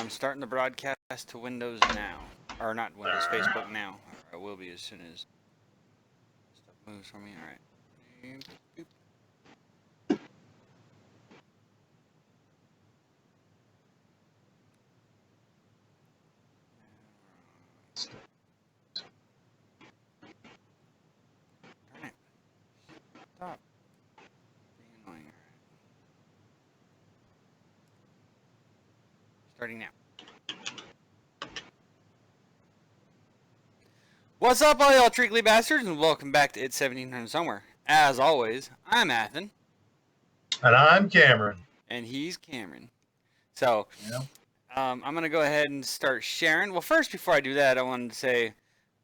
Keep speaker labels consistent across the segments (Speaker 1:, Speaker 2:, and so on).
Speaker 1: I'm starting the broadcast to Windows now. Or not Windows, Facebook now. Or it will be as soon as stuff moves for me. Alright. Darn it. Stop. Being annoying. Alright. Starting now. What's up, all y'all treacly bastards, and welcome back to It's 1700 Somewhere. As always, I'm Athen.
Speaker 2: And I'm Cameron.
Speaker 1: And he's Cameron. So,
Speaker 2: yeah.
Speaker 1: I'm going to go ahead and start sharing. Well, first, before I do that, I wanted to say,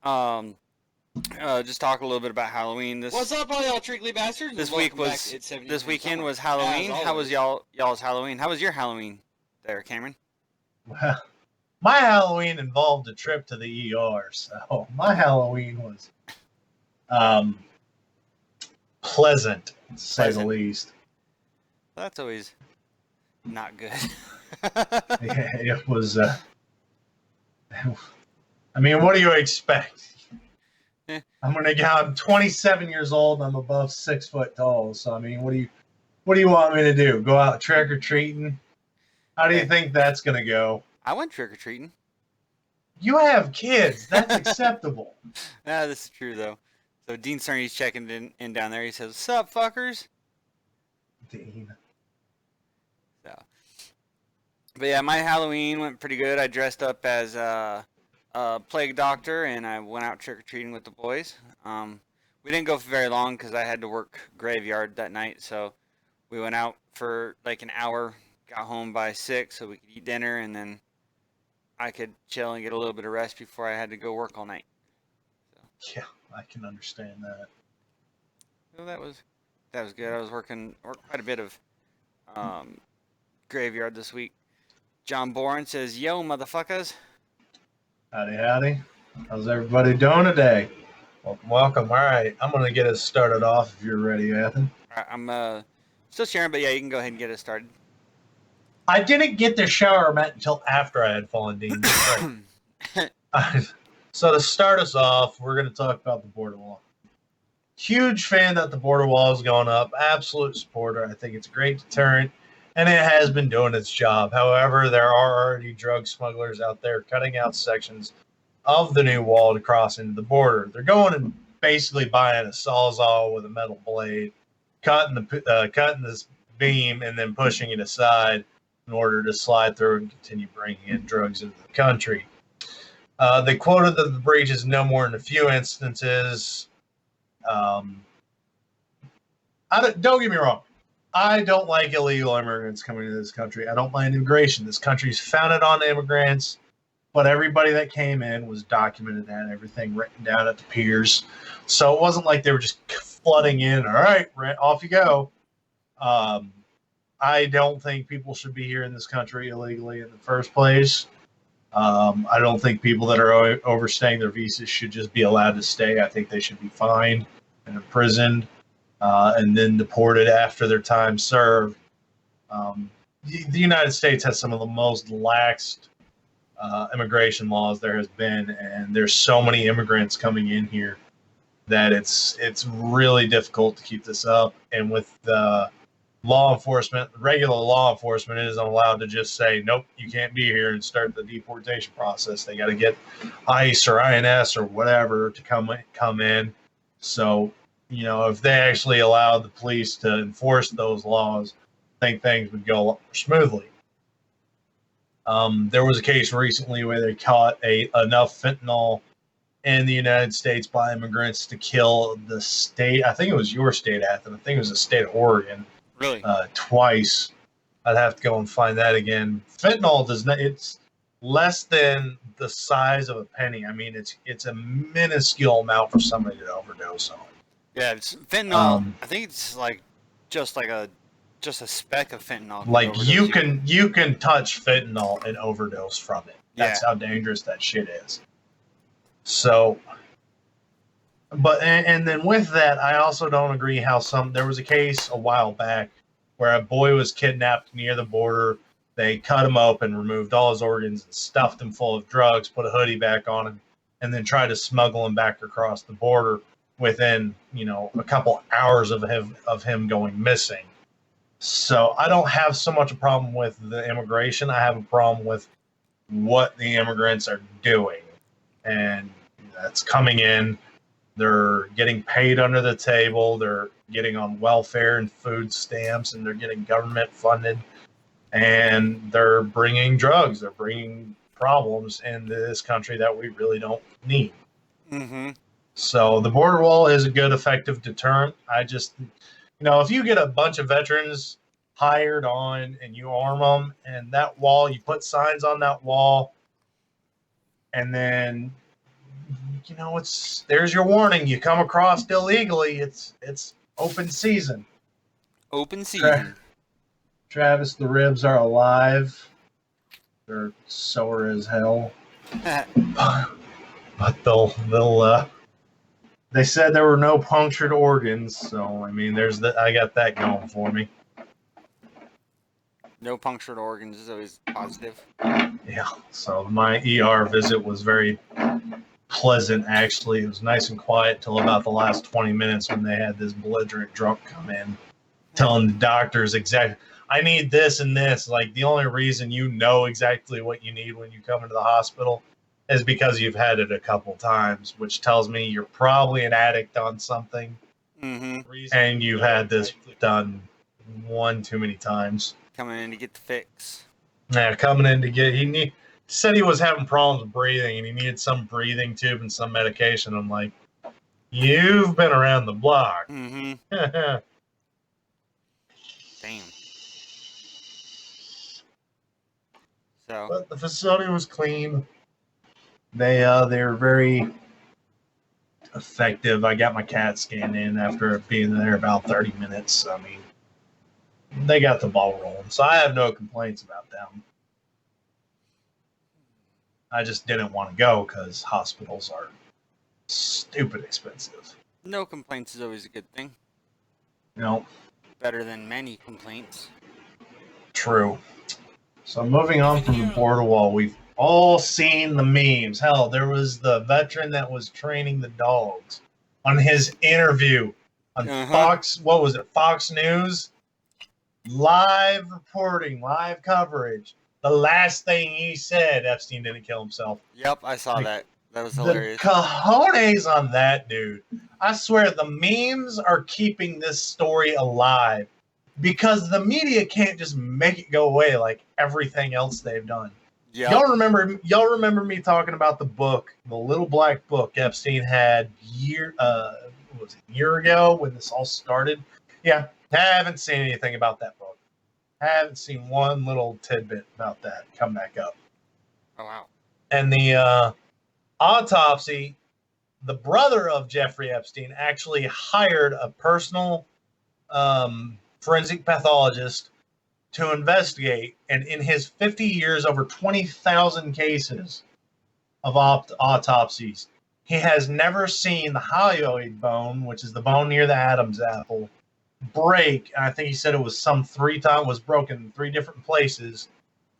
Speaker 1: just talk a little bit about Halloween.
Speaker 3: What's up, all y'all treacly bastards?
Speaker 1: This weekend was Halloween. How was y'all's Halloween? How was your Halloween there, Cameron?
Speaker 2: Well, my Halloween involved a trip to the ER, so my Halloween was pleasant, to say the least.
Speaker 1: Well, that's always not good.
Speaker 2: Yeah, it was. I mean, what do you expect? I'm 27 years old. I'm above 6 foot tall. So I mean, what do you want me to do? Go out trick or treating? How do you think that's gonna go?
Speaker 1: I went trick or treating.
Speaker 2: You have kids. That's acceptable.
Speaker 1: This is true though. So Dean Cerny's checking in down there. He says, "What's up, fuckers?"
Speaker 2: Dean.
Speaker 1: So, but yeah, my Halloween went pretty good. I dressed up as a plague doctor, and I went out trick or treating with the boys. We didn't go for very long because I had to work graveyard that night. So we went out for like an hour. Got home by 6 so we could eat dinner, and then I could chill and get a little bit of rest before I had to go work all night.
Speaker 2: So. Yeah, I can understand that.
Speaker 1: So that was good. I was working quite a bit of graveyard this week. John Boren says, "Yo, motherfuckers."
Speaker 2: Howdy, howdy. How's everybody doing today? Welcome. All right, I'm going to get us started off if you're ready, Athen.
Speaker 1: All right, I'm still sharing, but yeah, you can go ahead and get us started.
Speaker 2: I didn't get the shower mat until after I had fallen, Dean. So to start us off, we're going to talk about the border wall. Huge fan that the border wall is going up. Absolute supporter. I think it's a great deterrent, and it has been doing its job. However, there are already drug smugglers out there cutting out sections of the new wall to cross into the border. They're going and basically buying a Sawzall with a metal blade, cutting this beam, and then pushing it aside in order to slide through and continue bringing in drugs into the country. They quoted that the breach is no more than a few instances. Don't get me wrong. I don't like illegal immigrants coming to this country. I don't mind immigration. This country's founded on immigrants, but everybody that came in was documented and had everything written down at the piers. So it wasn't like they were just flooding in. All right, off you go. I don't think people should be here in this country illegally in the first place. I don't think people that are overstaying their visas should just be allowed to stay. I think they should be fined and imprisoned and then deported after their time served. The United States has some of the most laxed immigration laws there has been, and there's so many immigrants coming in here that it's really difficult to keep this up. And with the law enforcement, regular law enforcement isn't allowed to just say, nope, you can't be here and start the deportation process. They got to get ICE or INS or whatever to come in. So, you know, if they actually allowed the police to enforce those laws, I think things would go a lot more smoothly. There was a case recently where they caught enough fentanyl in the United States by immigrants to kill the state. I think it was your state, Athen. I think it was the state of Oregon.
Speaker 1: Really?
Speaker 2: Twice. I'd have to go and find that again. Fentanyl does not. It's less than the size of a penny. I mean, it's a minuscule amount for somebody to overdose on.
Speaker 1: Yeah, it's fentanyl. I think it's just a speck of fentanyl.
Speaker 2: Like you can touch fentanyl and overdose from it. That's how dangerous that shit is. So. But and then with that, I also don't agree how there was a case a while back where a boy was kidnapped near the border. They cut him open, removed all his organs, and stuffed him full of drugs, put a hoodie back on him, and then tried to smuggle him back across the border within, a couple hours of him going missing. So I don't have so much a problem with the immigration. I have a problem with what the immigrants are doing. And that's coming in. They're getting paid under the table. They're getting on welfare and food stamps, and they're getting government funded. And they're bringing drugs. They're bringing problems into this country that we really don't need.
Speaker 1: Mm-hmm.
Speaker 2: So the border wall is a good, effective deterrent. I just, if you get a bunch of veterans hired on and you arm them, and that wall, you put signs on that wall, and then, there's your warning. You come across illegally, it's open season.
Speaker 1: Open season.
Speaker 2: Travis, the ribs are alive. They're sore as hell. But they said there were no punctured organs, so I got that going for me.
Speaker 1: No punctured organs is always positive.
Speaker 2: Yeah, so my ER visit was very pleasant, actually. It was nice and quiet till about the last 20 minutes when they had this belligerent drunk come in, telling the doctors exactly, I need this and this. Like, the only reason you know exactly what you need when you come into the hospital is because you've had it a couple times, which tells me you're probably an addict on something.
Speaker 1: Mm-hmm.
Speaker 2: And you've had this done one too many times.
Speaker 1: Coming in to get the fix.
Speaker 2: Yeah, coming in to get, he said he was having problems breathing and he needed some breathing tube and some medication. I'm like, you've been around the block.
Speaker 1: Mm-hmm. Damn. So.
Speaker 2: But the facility was clean. They were very effective. I got my CAT scan in after being there about 30 minutes. They got the ball rolling, so I have no complaints about them. I just didn't want to go because hospitals are stupid expensive.
Speaker 1: No complaints is always a good thing. Better than many complaints.
Speaker 2: True. So moving on from the border wall, we've all seen the memes. Hell, there was the veteran that was training the dogs on his interview on Fox. What was it? Fox News. Live reporting, live coverage. The last thing he said, Epstein didn't kill himself.
Speaker 1: Yep, I saw that. That was hilarious.
Speaker 2: The cojones on that dude. I swear the memes are keeping this story alive because the media can't just make it go away like everything else they've done.
Speaker 1: Yep.
Speaker 2: Y'all remember me talking about the book, the little black book Epstein had a year ago when this all started? Yeah, haven't seen anything about that book. Haven't seen one little tidbit about that come back up.
Speaker 1: Oh, wow.
Speaker 2: And the autopsy, the brother of Jeffrey Epstein actually hired a personal forensic pathologist to investigate. And in his 50 years, over 20,000 cases of autopsies, he has never seen the hyoid bone, which is the bone near the Adam's apple, break. I think he said it was was broken in 3 different places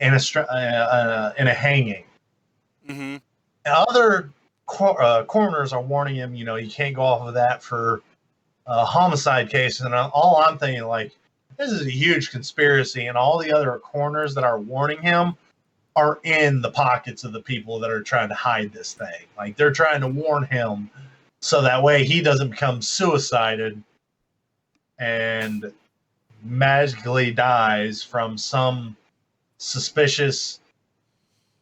Speaker 2: in a hanging.
Speaker 1: Mm-hmm.
Speaker 2: Other coroners are warning him, you can't go off of that for homicide cases. And all I'm thinking, like, this is a huge conspiracy, and all the other coroners that are warning him are in the pockets of the people that are trying to hide this thing. Like, they're trying to warn him so that way he doesn't become suicided and magically dies from some suspicious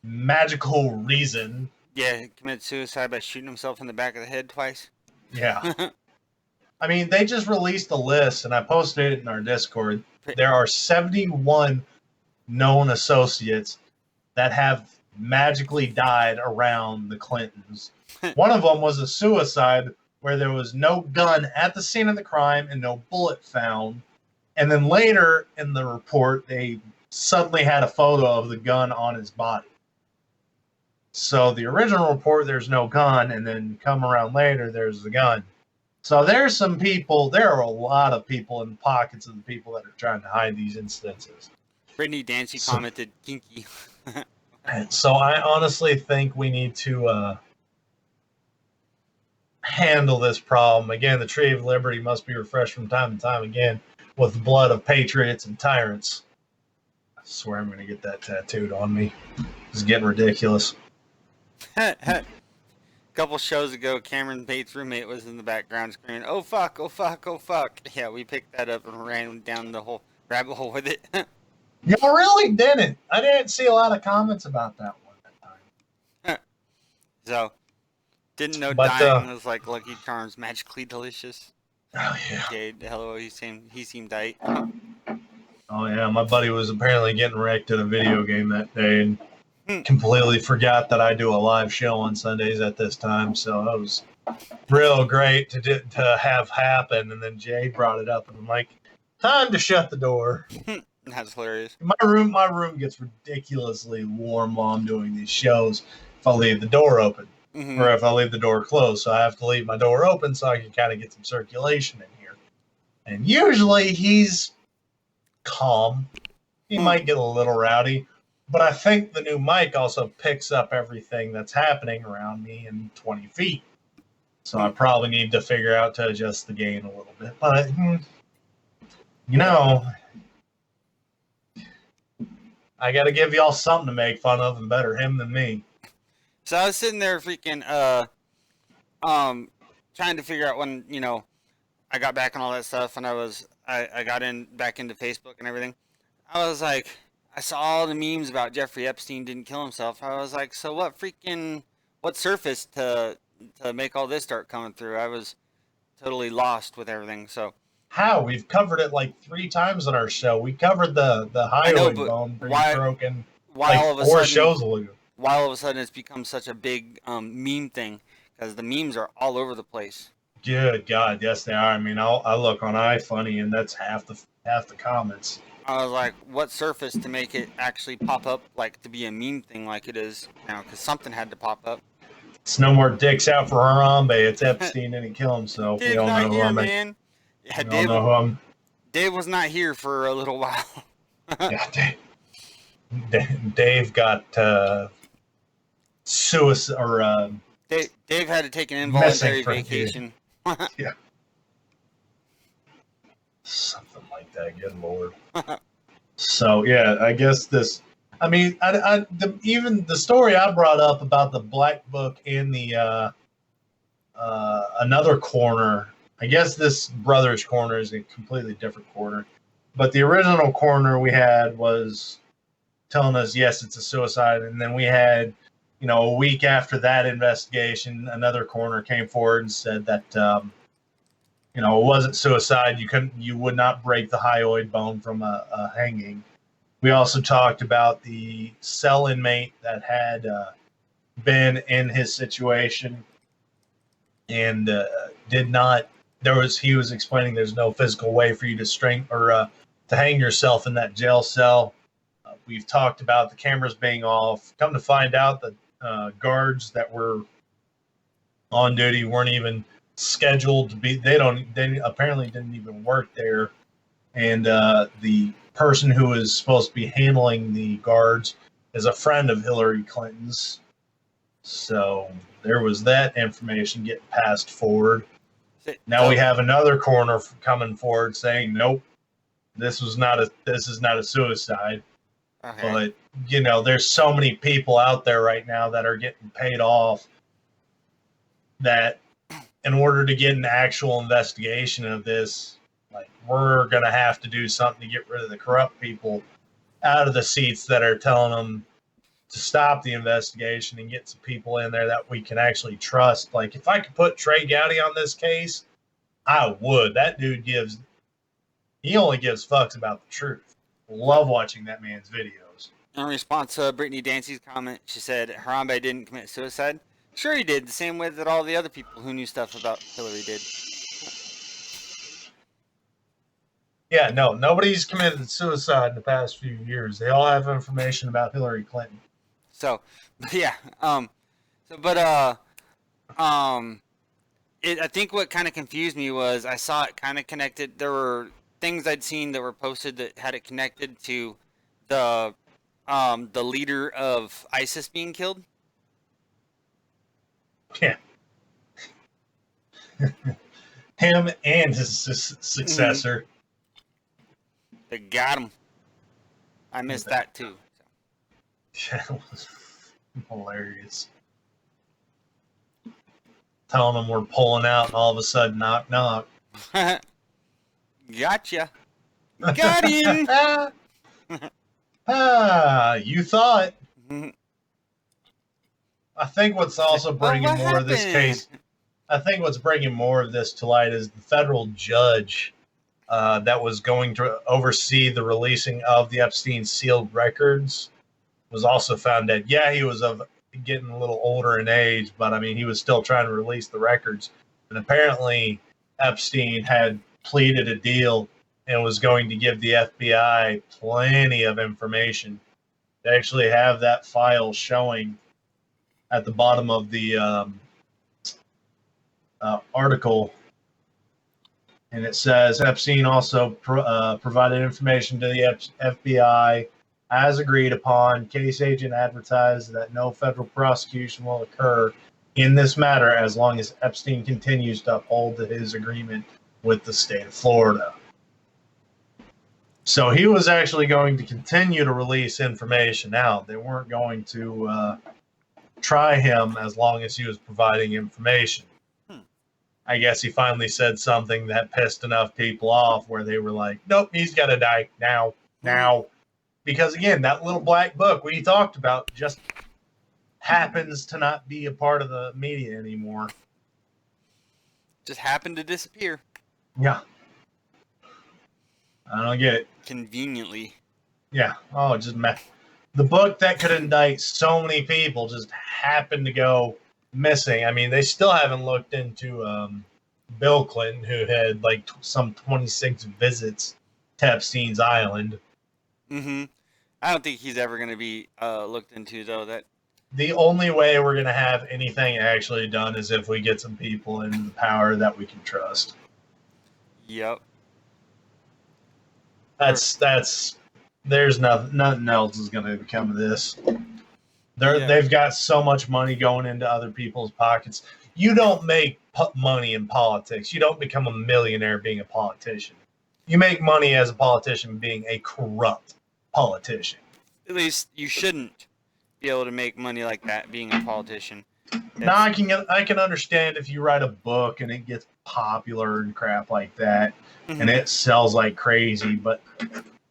Speaker 2: magical reason.
Speaker 1: Yeah, he committed suicide by shooting himself in the back of the head twice.
Speaker 2: Yeah. I mean, they just released a list, and I posted it in our Discord. There are 71 known associates that have magically died around the Clintons. One of them was a suicide where there was no gun at the scene of the crime and no bullet found. And then later in the report, they suddenly had a photo of the gun on his body. So the original report, there's no gun, and then come around later, there's the gun. So there's some people, there are a lot of people in pockets of the people that are trying to hide these instances.
Speaker 1: Brittany Dancy
Speaker 2: So-
Speaker 1: commented kinky.
Speaker 2: So I honestly think we need to handle this problem. Again, the tree of liberty must be refreshed from time to time again with the blood of patriots and tyrants. I swear I'm going to get that tattooed on me. It's getting ridiculous.
Speaker 1: Couple shows ago, Cameron Bates' roommate was in the background screaming, "Oh fuck! Oh fuck! Oh fuck!" Yeah, we picked that up and ran down the whole rabbit hole with it.
Speaker 2: Y'all really didn't. I didn't see a lot of comments about that one that time.
Speaker 1: So, didn't know
Speaker 2: But,
Speaker 1: dying was like Lucky Charms, magically delicious.
Speaker 2: Oh yeah.
Speaker 1: Jade, hello, he seemed tight.
Speaker 2: Oh yeah. My buddy was apparently getting wrecked at a video game that day and
Speaker 1: Hmm.
Speaker 2: completely forgot that I do a live show on Sundays at this time. So that was real great to have happen. And then Jade brought it up, and I'm like, time to shut the door.
Speaker 1: That's hilarious.
Speaker 2: My room gets ridiculously warm while I'm doing these shows if I leave the door open
Speaker 1: Hmm.
Speaker 2: or if I leave the door closed. So I have to leave my door open so I can kind of get some circulation in here. And usually he's calm. He might get a little rowdy, but I think the new mic also picks up everything that's happening around me in 20 feet. So I probably need to figure out to adjust the gain a little bit. But, you know, I got to give y'all something to make fun of, and better him than me.
Speaker 1: So I was sitting there freaking trying to figure out when, I got back and all that stuff, and I got back into Facebook and everything. I was like, I saw all the memes about Jeffrey Epstein didn't kill himself. I was like, so what surfaced to make all this start coming through? I was totally lost with everything. So
Speaker 2: How? We've covered it like 3 times on our show. We covered the
Speaker 1: I know,
Speaker 2: hyoid
Speaker 1: but
Speaker 2: bone being
Speaker 1: why-
Speaker 2: broken
Speaker 1: why all of
Speaker 2: like
Speaker 1: a
Speaker 2: 4
Speaker 1: sudden,
Speaker 2: shows ago.
Speaker 1: why all of a sudden it's become such a big meme thing? Because the memes are all over the place.
Speaker 2: Good God, yes they are. I mean, I look on iFunny and that's half the comments.
Speaker 1: I was like, what surfaced to make it actually pop up, like to be a meme thing like it is now? Because something had to pop up.
Speaker 2: It's no more dicks out for Harambe. It's Epstein didn't kill himself. We
Speaker 1: Dave's
Speaker 2: all know
Speaker 1: not
Speaker 2: who
Speaker 1: here,
Speaker 2: I'm.
Speaker 1: man. Yeah,
Speaker 2: We all know who I'm.
Speaker 1: Dave was not here for a little while.
Speaker 2: Yeah, Dave got suicide or
Speaker 1: Dave had to take an involuntary
Speaker 2: Missing from
Speaker 1: vacation.
Speaker 2: something like that. Good Lord. So yeah, I guess this. I mean, even the story I brought up about the Black Book in the another corner. I guess this brother's corner is a completely different corner, but the original corner we had was telling us yes, it's a suicide, and then we had, a week after that investigation, another corner came forward and said that it wasn't suicide. You would not break the hyoid bone from a hanging. We also talked about the cell inmate that had been in his situation and did not. He was explaining there's no physical way for you to to hang yourself in that jail cell. We've talked about the cameras being off. Come to find out that guards that were on duty weren't even scheduled to be. They apparently didn't even work there, and the person who is supposed to be handling the guards is a friend of Hillary Clinton's. So there was that information getting passed forward. Now we have another corner coming forward saying, nope, this is not a suicide.
Speaker 1: Okay.
Speaker 2: But there's so many people out there right now that are getting paid off that in order to get an actual investigation of this, like, we're gonna have to do something to get rid of the corrupt people out of the seats that are telling them to stop the investigation and get some people in there that we can actually trust. Like, if I could put Trey Gowdy on this case, I would. That dude he only gives fucks about the truth. Love watching that man's videos.
Speaker 1: In response to Brittany Dancy's comment, she said Harambe didn't commit suicide. Sure he did, the same way that all the other people who knew stuff about Hillary did.
Speaker 2: Yeah, no, nobody's committed suicide in the past few years. They all have information about Hillary Clinton.
Speaker 1: So, yeah. I think what kind of confused me was I saw it kind of connected. There were things I'd seen that were posted that had it connected to the leader of ISIS being killed.
Speaker 2: Yeah. Him and his successor.
Speaker 1: They got him. I missed that too.
Speaker 2: Yeah, it was hilarious. Telling them we're pulling out, and all of a sudden, knock, knock.
Speaker 1: Gotcha. Got him.
Speaker 2: You thought. I think what's also bringing more of this case. I think what's bringing more of this to light is the federal judge that was going to oversee the releasing of the Epstein sealed records was also found dead. Yeah, he was getting a little older in age, but I mean, he was still trying to release the records. And apparently, Epstein had pleaded a deal and was going to give the FBI plenty of information. They actually have that file showing at the bottom of the article, and it says Epstein also provided information to the FBI as agreed upon. Case agent advertised that no federal prosecution will occur in this matter as long as Epstein continues to uphold his agreement with the state of Florida. So he was actually going to continue to release information out. They weren't going to try him as long as he was providing information. I guess he finally said something that pissed enough people off where they were like, nope, he's got to die now. Because again, that little black book we talked about just happens to not be a part of the media anymore.
Speaker 1: Just happened to disappear.
Speaker 2: Yeah. I don't get it.
Speaker 1: Conveniently.
Speaker 2: Yeah. Oh, just the book that could indict so many people just happened to go missing. I mean, they still haven't looked into Bill Clinton, who had like some 26 visits to Epstein's Island.
Speaker 1: I don't think he's ever going to be looked into, though. That
Speaker 2: the only way we're going to have anything actually done is if we get some people in the power that we can trust.
Speaker 1: Yep.
Speaker 2: There's nothing else is going to become of this. They've got so much money going into other people's pockets. You don't make money in politics. You don't become a millionaire being a politician. You make money as a politician being a corrupt politician.
Speaker 1: At least you shouldn't be able to make money like that being a politician.
Speaker 2: Now I can understand if you write a book and it gets popular and crap like that, and it sells like crazy. But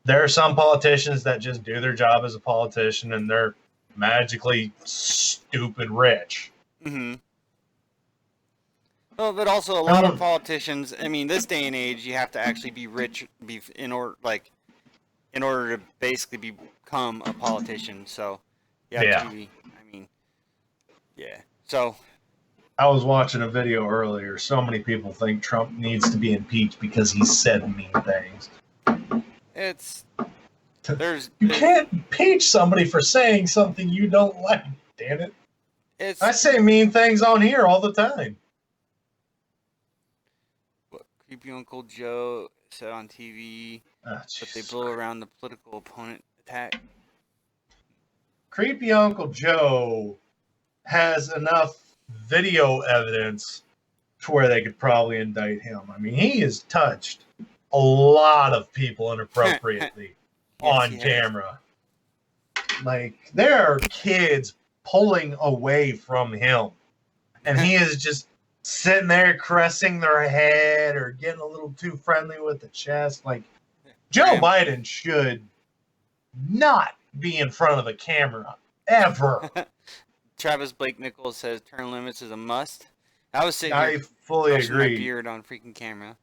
Speaker 2: there are some politicians that just do their job as a politician and they're magically stupid rich.
Speaker 1: Well, but also a lot of politicians. I mean, this day and age, you have to actually be rich, in order to basically become a politician. So you have to be. I mean, yeah. So
Speaker 2: I was watching a video earlier. So many people think Trump needs to be impeached because he said mean things. You can't impeach somebody for saying something you don't like. Damn it! I say mean things on here all the time.
Speaker 1: What creepy Uncle Joe said on TV, but they blow around the political opponent attack.
Speaker 2: Creepy Uncle Joe has enough video evidence to where they could probably indict him. I mean, he has touched a lot of people inappropriately on camera. Like, there are kids pulling away from him, and he is just sitting there caressing their head or getting a little too friendly with the chest. Like, Joe Biden should not be in front of a camera ever.
Speaker 1: Travis Blake Nichols says term limits is a must. I was sitting
Speaker 2: I
Speaker 1: here
Speaker 2: fully
Speaker 1: brushing
Speaker 2: agree.
Speaker 1: my beard on freaking camera.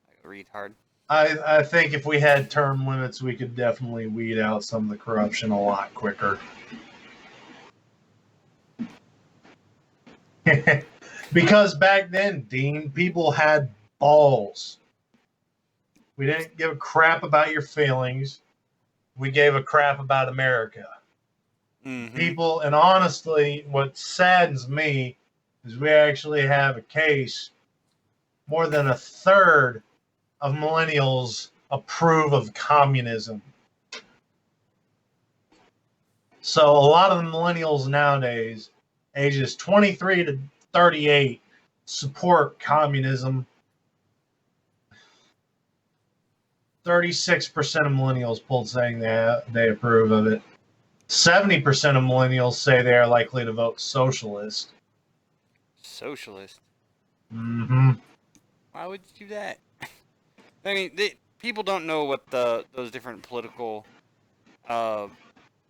Speaker 1: Like a retard.
Speaker 2: I think if we had term limits, we could definitely weed out some of the corruption a lot quicker. Because back then, Dean, people had balls. We didn't give a crap about your feelings. We gave a crap about America. People, and honestly, what saddens me is we actually have a case. More than a third of millennials approve of communism. So a lot of the millennials nowadays, ages 23 to 38, support communism. 36% of millennials polled saying they approve of it. 70% of millennials say they are likely to vote socialist.
Speaker 1: Socialist.
Speaker 2: Mm-hmm.
Speaker 1: Why would you do that? I mean, people don't know what those different political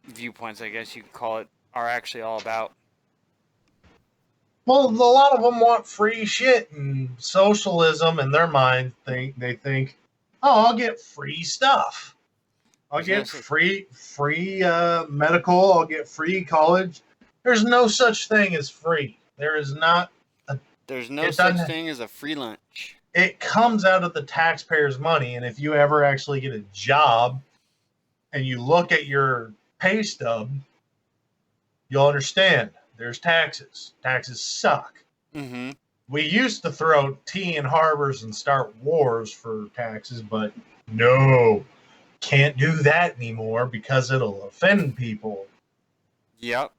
Speaker 1: viewpoints, I guess you could call it, are actually all about.
Speaker 2: Well, a lot of them want free shit, and socialism in their mind they think, oh, I'll get free stuff. I'll
Speaker 1: There's no
Speaker 2: get
Speaker 1: such-
Speaker 2: free medical. I'll get free college. There's no such thing as free. There is not.
Speaker 1: There's no
Speaker 2: It
Speaker 1: such
Speaker 2: doesn't-
Speaker 1: thing as a free lunch.
Speaker 2: It comes out of the taxpayers' money, and if you ever actually get a job, and you look at your pay stub, you'll understand. There's taxes. Taxes suck.
Speaker 1: Mm-hmm.
Speaker 2: We used to throw tea in harbors and start wars for taxes, but no, can't do that anymore because it'll offend people.
Speaker 1: Yep.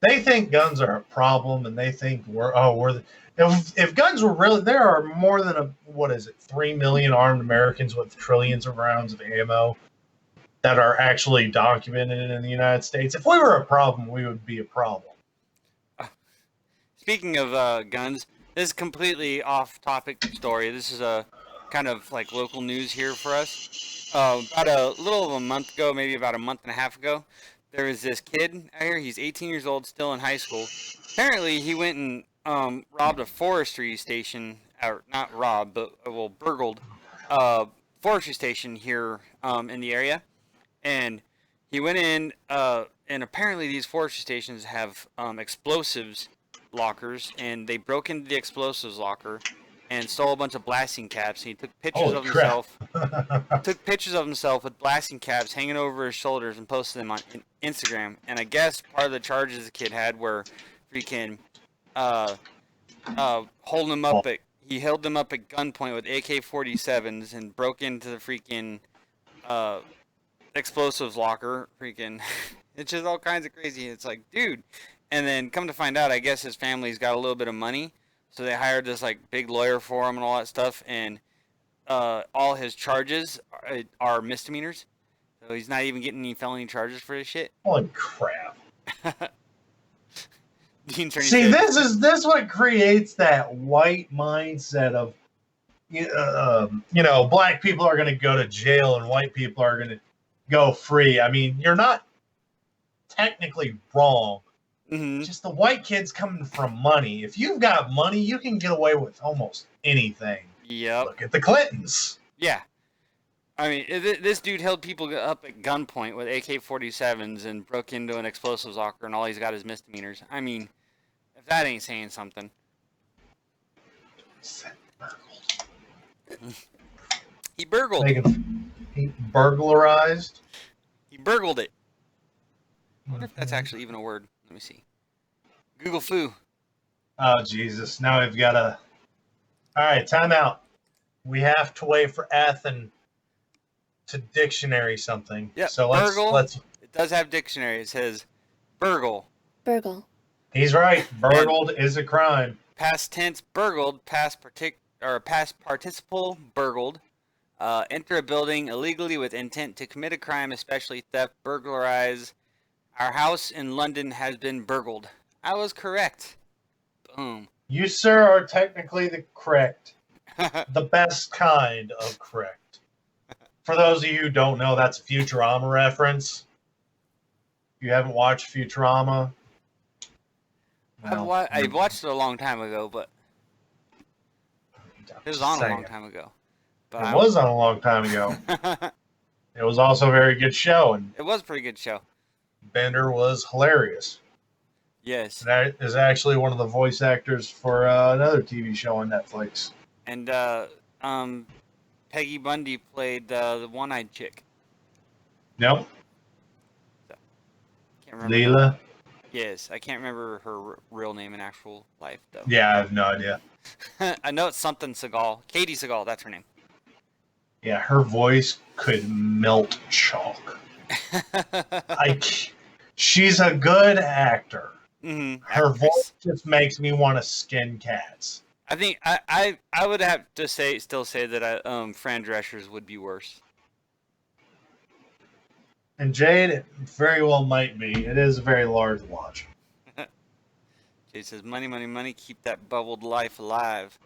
Speaker 2: They think guns are a problem, and they think if guns were really, there are more than 3 million armed Americans with trillions of rounds of ammo that are actually documented in the United States. If we were a problem, we would be a problem.
Speaker 1: Speaking of guns, this is completely off-topic story. This is a kind of like local news here for us. About a little of a month ago, maybe about a month and a half ago, there was this kid out here. He's 18 years old, still in high school. Apparently, he went and robbed a forestry station, or not robbed, but burgled forestry station here in the area. And he went in, and apparently these forestry stations have explosives lockers, and they broke into the explosives locker and stole a bunch of blasting caps. And he took pictures
Speaker 2: Holy
Speaker 1: of
Speaker 2: crap.
Speaker 1: himself. Took pictures of himself with blasting caps hanging over his shoulders and posted them on Instagram. And I guess part of the charges the kid had were freaking holding him up at. He held them up at gunpoint with AK-47s and broke into the freaking explosives locker. Freaking, it's just all kinds of crazy. It's like, dude. And then come to find out, I guess his family's got a little bit of money, so they hired this like big lawyer for him and all that stuff. And all his charges are misdemeanors, so he's not even getting any felony charges for this shit.
Speaker 2: Holy crap.
Speaker 1: Dean Turney
Speaker 2: See,
Speaker 1: said,
Speaker 2: this what creates that white mindset of, black people are going to go to jail and white people are going to go free. I mean, you're not technically wrong.
Speaker 1: mm-hmm.
Speaker 2: Just the white kids coming from money. If you've got money, you can get away with almost anything.
Speaker 1: Yep.
Speaker 2: Look at the Clintons.
Speaker 1: Yeah. I mean, this dude held people up at gunpoint with AK-47s and broke into an explosives locker, and all he's got is misdemeanors. I mean, if that ain't saying something. He burgled.
Speaker 2: He burglarized.
Speaker 1: He burgled it. I wonder if that's actually even a word. Let me see. Google foo.
Speaker 2: Oh, Jesus. Now we've got to... All right, time out. We have to wait for Ethan to dictionary something.
Speaker 1: Yep,
Speaker 2: So
Speaker 1: burgle.
Speaker 2: let's...
Speaker 1: It does have dictionary. It says burgle.
Speaker 4: Burgle.
Speaker 2: He's right. Burgled is a crime.
Speaker 1: Past tense burgled. Past participle burgled. Enter a building illegally with intent to commit a crime, especially theft, burglarize. Our house in London has been burgled. I was correct. Boom.
Speaker 2: You, sir, are technically the best kind of correct. For those of you who don't know, that's a Futurama reference. If you haven't watched Futurama,
Speaker 1: I watched it a long time ago, but it was on a long time ago. But
Speaker 2: It was on a long time ago. It was also a very good show, and
Speaker 1: It was a pretty good show.
Speaker 2: Bender was hilarious.
Speaker 1: Yes.
Speaker 2: That is actually one of the voice actors for another TV show on Netflix.
Speaker 1: And Peggy Bundy played the one-eyed chick.
Speaker 2: Nope.
Speaker 1: Can't remember.
Speaker 2: Leela?
Speaker 1: Yes, I can't remember her real name in actual life though.
Speaker 2: Yeah, I have no idea.
Speaker 1: I know it's something Seagal. Katie Seagal, that's her name.
Speaker 2: Yeah, her voice could melt chalk. She's a good actor.
Speaker 1: Mm-hmm.
Speaker 2: Her voice just makes me want to skin cats.
Speaker 1: I think I would have to still say that Fran Drescher's would be worse.
Speaker 2: And Jade very well might be. It is a very large watch.
Speaker 1: Jade says, "Money, money, money, keep that bubbled life alive."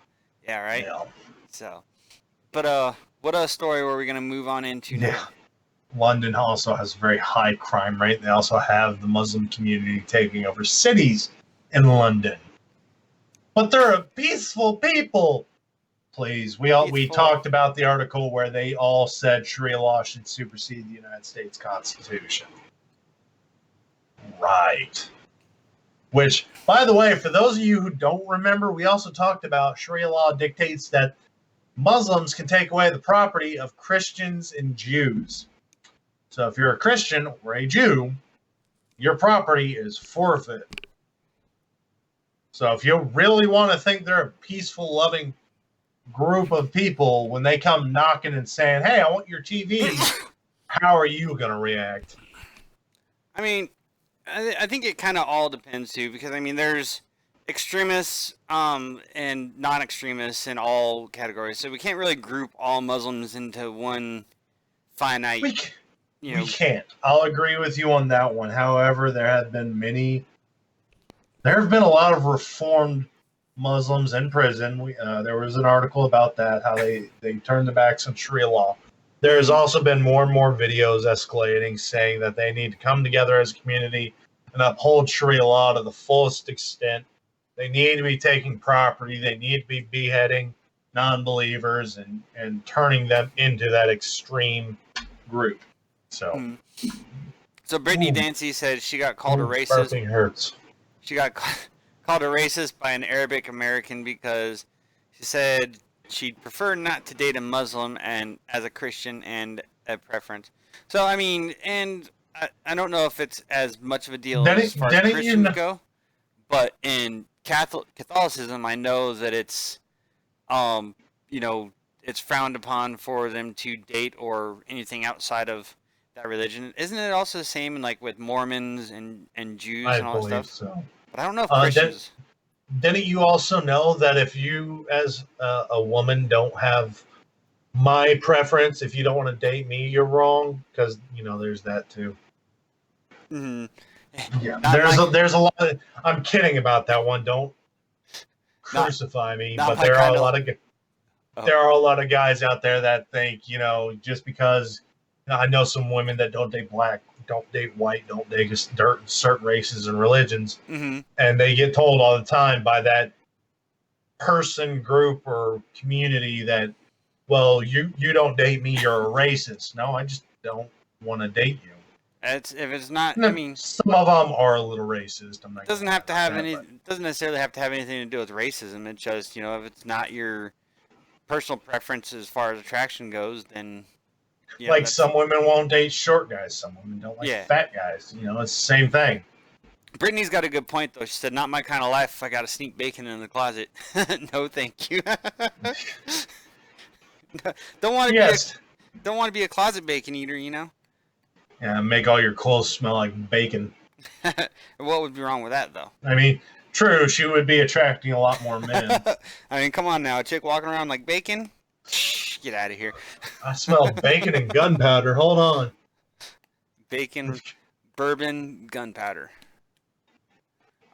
Speaker 1: Yeah, right.
Speaker 2: Yeah.
Speaker 1: So, but what story were we gonna move on into now?
Speaker 2: Yeah. London also has a very high crime rate. They also have the Muslim community taking over cities in London. But they're a peaceful people. Please, we
Speaker 1: Peaceful.
Speaker 2: talked about the article where they all said Sharia law should supersede the United States Constitution. Right. Which, by the way, for those of you who don't remember, we also talked about Sharia law dictates that Muslims can take away the property of Christians and Jews. So if you're a Christian or a Jew, your property is forfeit. So if you really want to think they're a peaceful, loving group of people, when they come knocking and saying, "Hey, I want your TV," how are you going to react?
Speaker 1: I mean, I think it kind of all depends too, because I mean, there's extremists and non-extremists in all categories, so we can't really group all Muslims into one finite.
Speaker 2: We can't. I'll agree with you on that one. However, there have been a lot of reformed Muslims in prison. There was an article about that, how they turned their backs on Sharia law. There has also been more and more videos escalating saying that they need to come together as a community and uphold Sharia law to the fullest extent. They need to be taking property. They need to be beheading non-believers and turning them into that extreme group. So,
Speaker 1: So Brittany Dancy said she got called a racist.
Speaker 2: Burping hurts.
Speaker 1: She got called a racist by an Arabic American because she said she'd prefer not to date a Muslim and as a Christian and a preference. So I mean, and I don't know if it's as much of a deal as far as Christians go, but in Catholicism, I know that it's it's frowned upon for them to date or anything outside of that religion. Isn't it also the same in with Mormons and Jews and all that stuff?
Speaker 2: So.
Speaker 1: But I don't know if Christians.
Speaker 2: Didn't you also know that if you, as a woman, don't have my preference, if you don't want to date me, you're wrong? Because there's that too.
Speaker 1: Mm-hmm.
Speaker 2: Yeah, there's a lot. I'm kidding about that one. Don't crucify me. But there are a lot of guys out there that think just because. I know some women that don't date black, don't date white, don't date certain races and religions, and they get told all the time by that person, group, or community that, well, you don't date me, you're a racist. No, I just don't want to date you.
Speaker 1: If it's not, I mean,
Speaker 2: some of them are a little racist.
Speaker 1: It doesn't have to have doesn't necessarily have to have anything to do with racism. It's just if it's not your personal preference as far as attraction goes, then.
Speaker 2: Yeah, some women won't date short guys. Some women don't like fat guys. It's the same thing.
Speaker 1: Brittany's got a good point, though. She said, "Not my kind of life. If I got to sneak bacon in the closet, no, thank you." Don't want to be a closet bacon eater,
Speaker 2: Yeah, make all your clothes smell like bacon.
Speaker 1: What would be wrong with that, though?
Speaker 2: I mean, true, she would be attracting a lot more men.
Speaker 1: I mean, come on now, a chick walking around like bacon. Get out of here.
Speaker 2: I smell bacon and gunpowder. Hold on.
Speaker 1: Bacon, bourbon, gunpowder.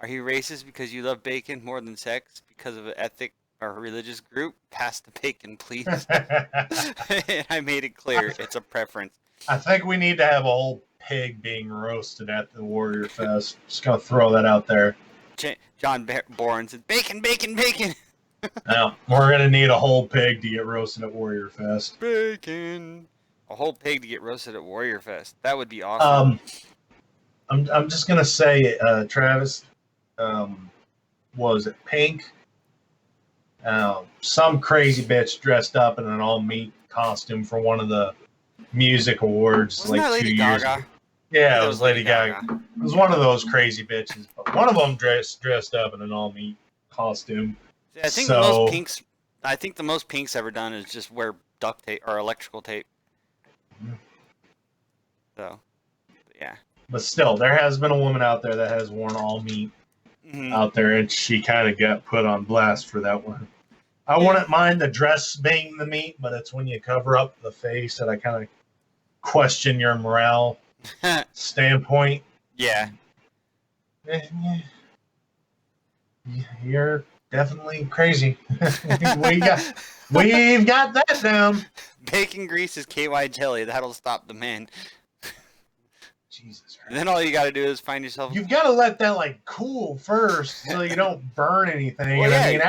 Speaker 1: Are you racist because you love bacon more than sex because of an ethnic or religious group? Pass the bacon, please. I made it clear. It's a preference.
Speaker 2: I think we need to have a whole pig being roasted at the Warrior Fest. Just going to throw that out there.
Speaker 1: John Bourne said, bacon, bacon, bacon.
Speaker 2: Now, we're going to need a whole pig to get roasted at Warrior Fest.
Speaker 1: Bacon. A whole pig to get roasted at Warrior Fest. That would be awesome.
Speaker 2: I'm just going to say, Travis, was it Pink? Some crazy bitch dressed up in an all-meat costume for one of the music awards.
Speaker 1: Wasn't that Lady Gaga?
Speaker 2: Ago. Yeah, it was Lady Gaga. It was one of those crazy bitches. But one of them dressed up in an all-meat costume.
Speaker 1: I think the most Pink's ever done is just wear duct tape or electrical tape. So yeah.
Speaker 2: But still, there has been a woman out there that has worn all meat
Speaker 1: Mhm.
Speaker 2: out there, and she kind of got put on blast for that one. I
Speaker 1: Yeah.
Speaker 2: wouldn't mind the dress being the meat, but it's when you cover up the face that I kind of question your morale standpoint.
Speaker 1: Yeah.
Speaker 2: Eh, You're definitely crazy. we got, we've got that down.
Speaker 1: Bacon grease is KY jelly. That'll stop the man.
Speaker 2: Jesus
Speaker 1: And then all you got to do is find yourself.
Speaker 2: You've got to let that like cool first so you don't burn anything.
Speaker 1: Well,
Speaker 2: and I
Speaker 1: yeah.
Speaker 2: mean,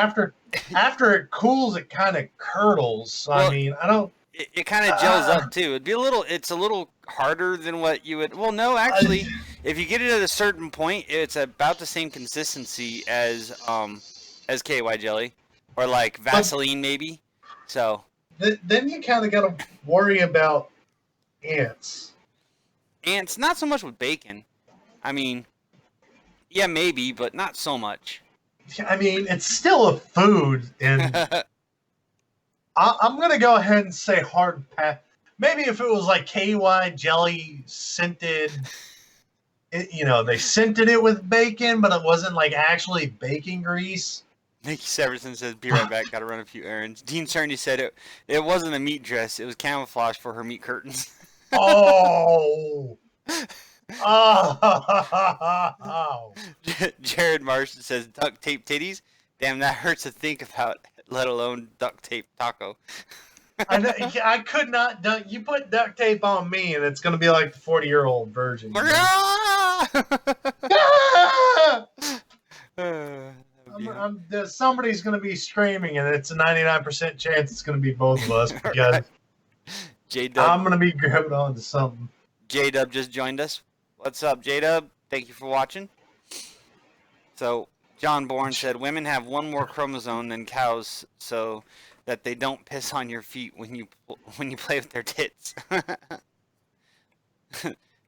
Speaker 2: after it cools, it kind of curdles. So,
Speaker 1: Well,
Speaker 2: I mean, I don't.
Speaker 1: It kind of gels up too. It's a little harder than what you would. Well, no, actually, if you get it at a certain point, it's about the same consistency as KY jelly, or like Vaseline maybe. So
Speaker 2: Then you kind of got to worry about ants.
Speaker 1: ants, not so much with bacon. I mean, yeah, maybe, but not so much.
Speaker 2: I mean, it's still a food, and I'm gonna go ahead and say hard pass. Maybe if it was like KY jelly scented, they scented it with bacon, but it wasn't like actually bacon grease.
Speaker 1: Nikki Severson says, "Be right back. Got to run a few errands." Dean Cerny said it wasn't a meat dress. It was camouflage for her meat curtains.
Speaker 2: Oh. Oh.
Speaker 1: Jared Marston says, "Duct tape titties. Damn, that hurts to think about. Let alone duct tape taco."
Speaker 2: I could not. You put duct tape on me, and it's gonna be like the 40-year-old version. Somebody's going to be screaming, and it's a 99% chance it's going to be both of us because I'm going to be grabbing onto something.
Speaker 1: J-Dub just joined us. What's up, J-Dub? Thank you for watching. So, John Bourne said, women have one more chromosome than cows so that they don't piss on your feet when you play with their tits.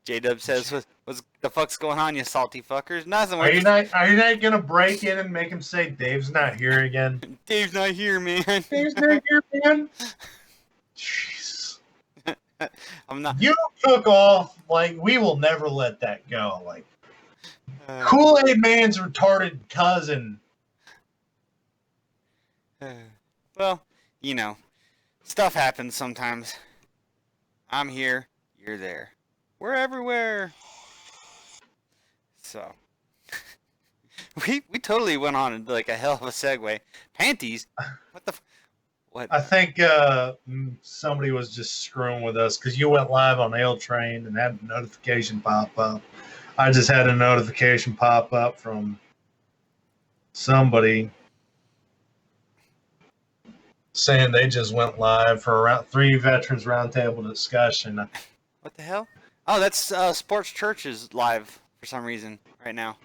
Speaker 1: J-Dub says, what's the fuck's going on, you salty fuckers? Nothing.
Speaker 2: Are you not going to break in and make him say Dave's not here again?
Speaker 1: Dave's not here, man.
Speaker 2: Dave's not here, man? Jeez.
Speaker 1: I'm not.
Speaker 2: You took off. Like, we will never let that go. Like, Kool-Aid Man's retarded cousin.
Speaker 1: Well, stuff happens sometimes. I'm here, you're there. We're everywhere. So, we totally went on like a hell of a segue. Panties? What the? What?
Speaker 2: I think somebody was just screwing with us because you went live on Ale Train and had a notification pop up. I just had a notification pop up from somebody saying they just went live for around 3 veterans roundtable discussion.
Speaker 1: What the hell? Oh, that's Sports Church is live for some reason right now.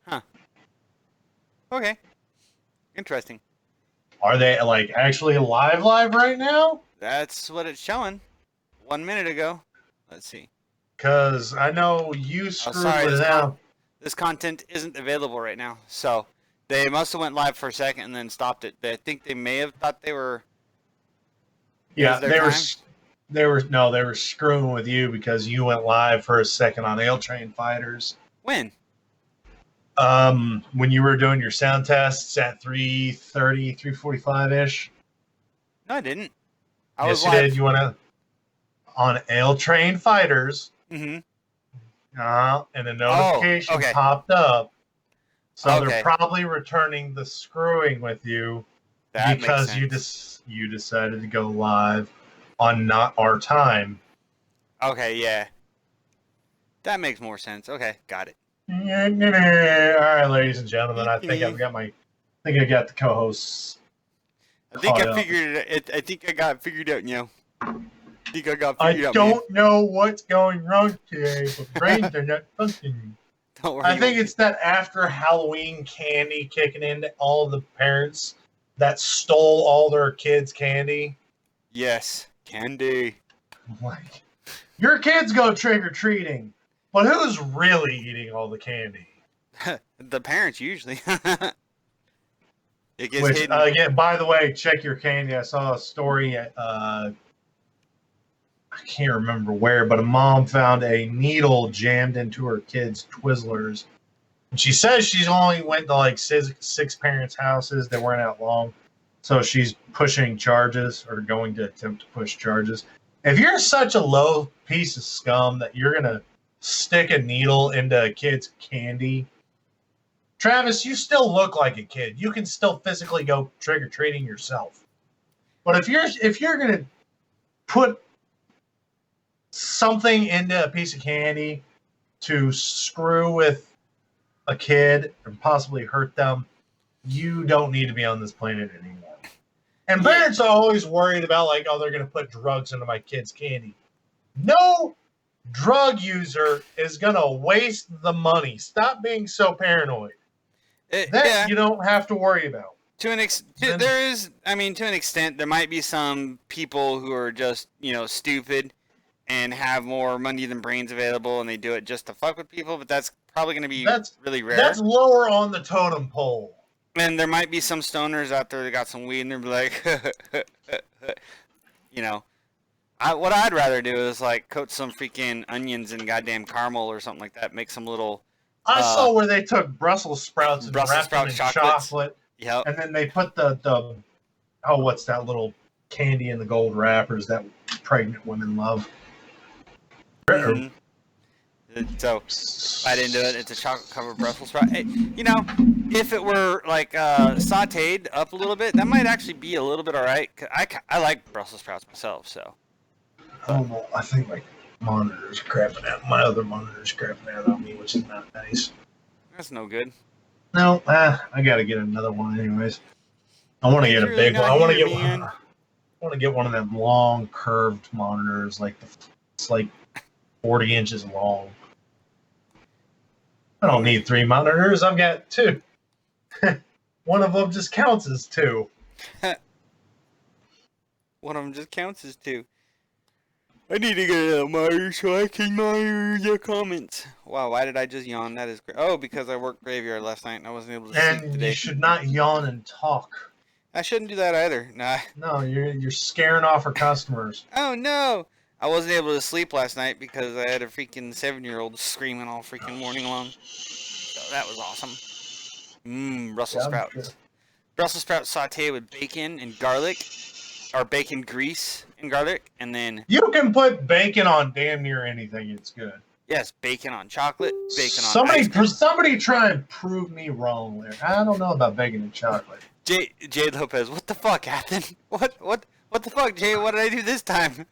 Speaker 1: Huh. Okay. Interesting.
Speaker 2: Are they like actually live right now?
Speaker 1: That's what it's showing. 1 minute ago. Let's see.
Speaker 2: Because I know you screwed
Speaker 1: sorry,
Speaker 2: with them.
Speaker 1: This content isn't available right now. So they must have went live for a second and then stopped it. I think they may have thought they were.
Speaker 2: Yeah, they were screwing with you because you went live for a second on Ale Train Fighters.
Speaker 1: When?
Speaker 2: When you were doing your sound tests at 3:30, 3:45-ish.
Speaker 1: No, I didn't.
Speaker 2: Yes, you did. You went on Ale Train Fighters.
Speaker 1: Mm-hmm.
Speaker 2: And the notification popped up. So they're probably returning the screwing with you because you decided to go live on not our time.
Speaker 1: Okay, yeah. That makes more sense. Okay, got it.
Speaker 2: All right, ladies and gentlemen, I think I got the co-hosts.
Speaker 1: I think I figured it. I think I got it figured out.
Speaker 2: I don't know what's going wrong today, but brains are not functioning.
Speaker 1: Don't worry.
Speaker 2: I think it's that after Halloween candy kicking into all the parents that stole all their kids' candy.
Speaker 1: Yes, candy.
Speaker 2: Like, your kids go trick-or-treating, but who's really eating all the candy?
Speaker 1: The parents usually. It gets hidden.
Speaker 2: Again, by the way, check your candy. I saw a story I can't remember where, but a mom found a needle jammed into her kid's Twizzlers. And she says she's only went to like six parents' houses. They weren't out long. So she's pushing charges or going to attempt to push charges. If you're such a low piece of scum that you're going to stick a needle into a kid's candy, Travis, you still look like a kid. You can still physically go trick-or-treating yourself. But if you're going to put something into a piece of candy to screw with a kid and possibly hurt them, you don't need to be on this planet anymore. And parents are always worried about, like, oh, they're going to put drugs into my kid's candy. No drug user is going to waste the money. Stop being so paranoid. That you don't have to worry about.
Speaker 1: To an extent, there might be some people who are just, stupid and have more money than brains available, and they do it just to fuck with people, but that's probably going to be really rare.
Speaker 2: That's lower on the totem pole.
Speaker 1: And there might be some stoners out there that got some weed, and they're like, what I'd rather do is, like, coat some freaking onions in goddamn caramel or something like that, make some little...
Speaker 2: I saw where they took Brussels sprouts and wrapped them in chocolate.
Speaker 1: Yep.
Speaker 2: And then they put what's that little candy in the gold wrappers that pregnant women love?
Speaker 1: Mm-hmm. So, if I didn't do it, it's a chocolate-covered Brussels sprout. Hey, if it were, like, sautéed up a little bit, that might actually be a little bit all right. I like Brussels sprouts myself, so.
Speaker 2: Oh, well, I think my monitor's crapping out. My other monitor's crapping out on me, which is not nice.
Speaker 1: That's no good.
Speaker 2: No, I got to get another one anyways. I want to get a big one. I want to get one. I want to get one of them long, curved monitors, it's like 40 inches long. I don't need 3 monitors. I've got 2. One of them just counts as 2.
Speaker 1: One of them just counts as 2. I need to get another monitor so I can monitor your comments. Wow, why did I just yawn? That is great. Oh, because I worked graveyard last night and I wasn't able to sleep today.
Speaker 2: And you should not yawn and talk.
Speaker 1: I shouldn't do that either. Nah.
Speaker 2: No, you're scaring off our customers.
Speaker 1: Oh, no. I wasn't able to sleep last night because I had a freaking 7-year-old screaming all freaking morning long. So that was awesome. Brussels sprouts.
Speaker 2: Sure.
Speaker 1: Brussels sprouts sauteed with bacon and garlic, or bacon grease and garlic, and then...
Speaker 2: You can put bacon on damn near anything. It's good.
Speaker 1: Yes, bacon on chocolate, bacon on ice cream.
Speaker 2: Somebody try and prove me wrong there. I don't know about bacon and chocolate.
Speaker 1: Jade Lopez, what the fuck, Athen? What the fuck, Jay? What did I do this time?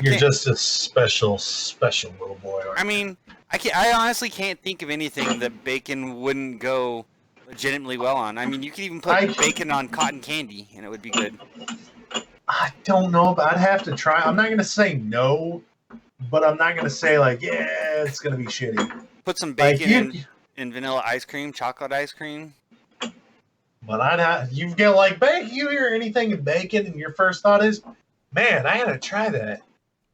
Speaker 2: You're just a special little boy.
Speaker 1: I mean, I honestly can't think of anything that bacon wouldn't go legitimately well on. I mean, you could even put bacon on cotton candy, and it would be good.
Speaker 2: I don't know, but I'd have to try. I'm not going to say no, but I'm not going to say, like, yeah, it's going to be shitty.
Speaker 1: Put some bacon in vanilla ice cream, chocolate ice cream.
Speaker 2: But you get like bacon. You hear anything in bacon, and your first thought is, "Man, I gotta try that."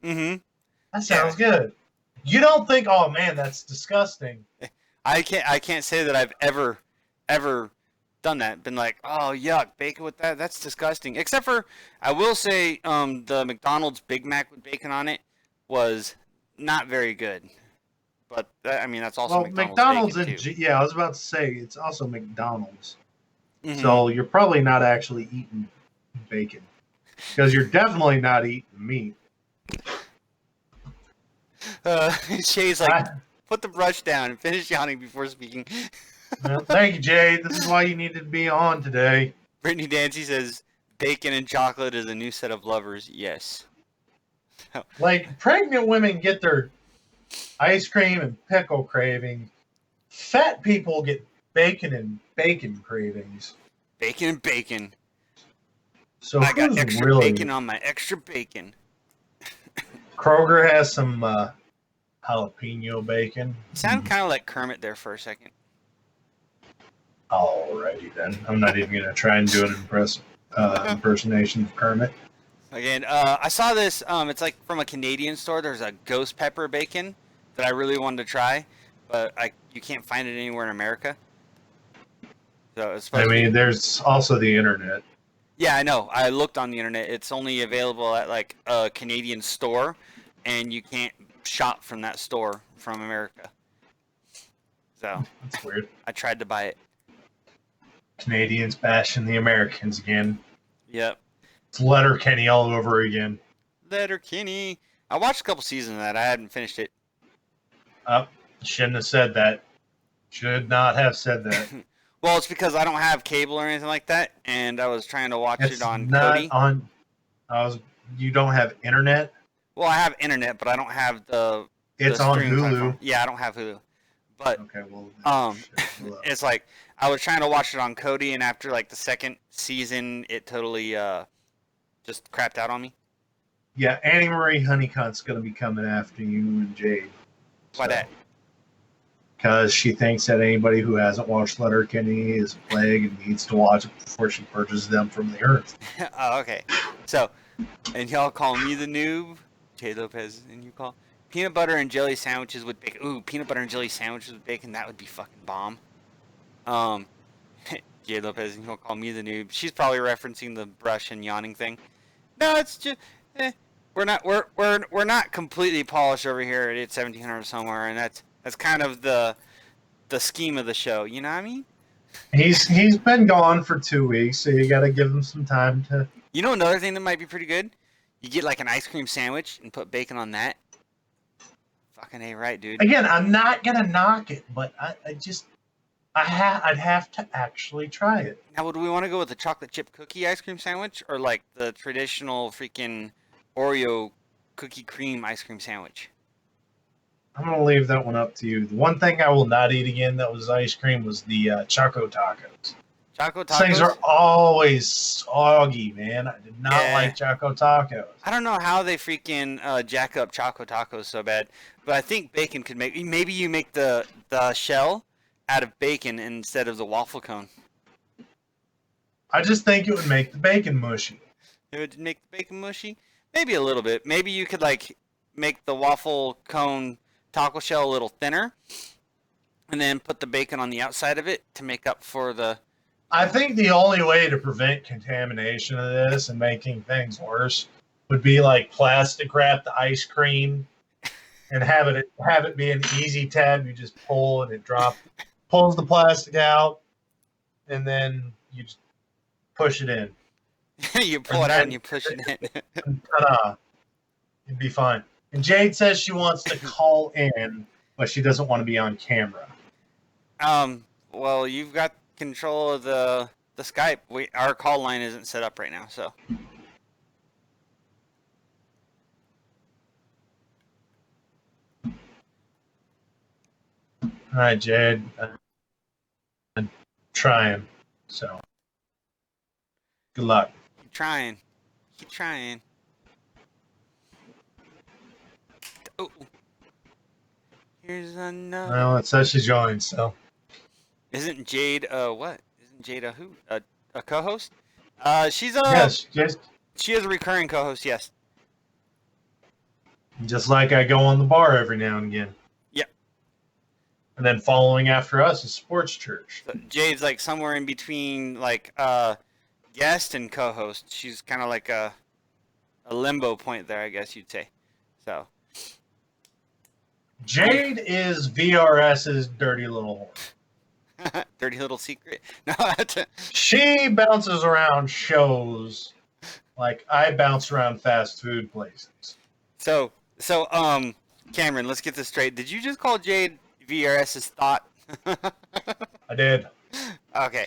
Speaker 1: Mm-hmm.
Speaker 2: That sounds good. You don't think, "Oh man, that's disgusting."
Speaker 1: I can't say that I've ever done that. Been like, "Oh yuck, bacon with that? That's disgusting." Except for, I will say, the McDonald's Big Mac with bacon on it was not very good. But that's also
Speaker 2: McDonald's
Speaker 1: bacon too.
Speaker 2: I was about to say it's also McDonald's.
Speaker 1: Mm-hmm.
Speaker 2: So you're probably not actually eating bacon because you're definitely not eating meat.
Speaker 1: Shay's like, put the brush down and finish yawning before speaking.
Speaker 2: Well, thank you, Jay. This is why you needed to be on today.
Speaker 1: Brittany Dancy says, bacon and chocolate is a new set of lovers. Yes.
Speaker 2: Like, pregnant women get their ice cream and pickle cravings. Fat people get bacon and bacon cravings.
Speaker 1: Bacon and bacon.
Speaker 2: So
Speaker 1: I got extra bacon on my extra bacon.
Speaker 2: Kroger has some jalapeno bacon.
Speaker 1: Sound kind of like Kermit there for a second.
Speaker 2: Alrighty then. I'm not even gonna try and do an impersonation of Kermit.
Speaker 1: Again, I saw this. It's like from a Canadian store. There's a ghost pepper bacon that I really wanted to try, but you can't find it anywhere in America. So it's
Speaker 2: there's also the internet.
Speaker 1: Yeah, I know. I looked on the internet. It's only available at like a Canadian store, and you can't shop from that store from America. So
Speaker 2: That's weird.
Speaker 1: I tried to buy it.
Speaker 2: Canadians bashing the Americans again.
Speaker 1: Yep.
Speaker 2: It's Letterkenny all over again.
Speaker 1: Letterkenny. I watched a couple seasons of that. I hadn't finished it.
Speaker 2: Shouldn't have said that. Should not have said that.
Speaker 1: Well, it's because I don't have cable or anything like that, and I was trying to watch
Speaker 2: It's
Speaker 1: it on
Speaker 2: not
Speaker 1: Kodi.
Speaker 2: on. You don't have internet.
Speaker 1: Well, I have internet, but I don't have the
Speaker 2: It's on
Speaker 1: streaming
Speaker 2: Hulu.
Speaker 1: platform. Yeah, I don't have Hulu. But
Speaker 2: Okay, well.
Speaker 1: it's like I was trying to watch it on Kodi, and after like the second season, it totally just crapped out on me.
Speaker 2: Yeah, Annie Marie Honeycutt's going to be coming after you and Jade.
Speaker 1: Why that?
Speaker 2: Because she thinks that anybody who hasn't watched Letterkenny is a plague and needs to watch it before she purchases them from the earth.
Speaker 1: Oh, okay. So, and y'all call me the noob, Jay Lopez, and you call peanut butter and jelly sandwiches with bacon. Ooh, peanut butter and jelly sandwiches with bacon. That would be fucking bomb. Jay Lopez, and he'll call me the noob. She's probably referencing the brush and yawning thing. No, it's just we're not completely polished over here at 1700 somewhere, and that's kind of the scheme of the show. You know what I mean?
Speaker 2: He's been gone for 2 weeks, so you got to give him some time to.
Speaker 1: You know another thing that might be pretty good? You get like an ice cream sandwich and put bacon on that. Fucking A right, dude.
Speaker 2: Again, I'm not gonna knock it, but I'd have to actually try it.
Speaker 1: Now, would we want to go with the chocolate chip cookie ice cream sandwich or like the traditional freaking Oreo cookie cream ice cream sandwich?
Speaker 2: I'm gonna leave that one up to you. The one thing I will not eat again that was ice cream was the Choco Tacos.
Speaker 1: Choco
Speaker 2: Those things
Speaker 1: tacos?
Speaker 2: are always soggy, man. I did not
Speaker 1: Yeah.
Speaker 2: like Choco Tacos.
Speaker 1: I don't know how they freaking jack up Choco Tacos so bad, but I think bacon could make. Maybe you make the shell out of bacon instead of the waffle cone.
Speaker 2: I just think it would make the bacon mushy.
Speaker 1: It would make the bacon mushy. Maybe a little bit. Maybe you could like make the waffle cone taco shell a little thinner, and then put the bacon on the outside of it to make up for the.
Speaker 2: I think the only way to prevent contamination of this and making things worse would be like plastic wrap the ice cream and have it be an easy tab. You just pull and it pulls the plastic out, and then you just push it in.
Speaker 1: You pull it out and you push it in.
Speaker 2: Ta-da! It'd be fine. And Jade says she wants to call in, but she doesn't want to be on camera.
Speaker 1: Well, you've got control of the Skype. Our call line isn't set up right now, so.
Speaker 2: All right, Jade. I'm trying. So, good luck.
Speaker 1: Keep trying. Keep trying. Oh. Here's another.
Speaker 2: Well, it says she joined, so.
Speaker 1: Isn't Jade what? Isn't Jade a who? A co-host? She's a
Speaker 2: Yes,
Speaker 1: she is a recurring co-host, yes.
Speaker 2: just like I go on the bar every now and again.
Speaker 1: Yep.
Speaker 2: And then following after us is Sports Church.
Speaker 1: So Jade's like somewhere in between like guest and co-host. She's kind of like a limbo point there, I guess you'd say. So
Speaker 2: Jade is VRS's dirty little horn.
Speaker 1: dirty little secret. No,
Speaker 2: She bounces around shows like I bounce around fast food places.
Speaker 1: So Cameron, let's get this straight. Did you just call Jade VRS's thought?
Speaker 2: I did.
Speaker 1: Okay.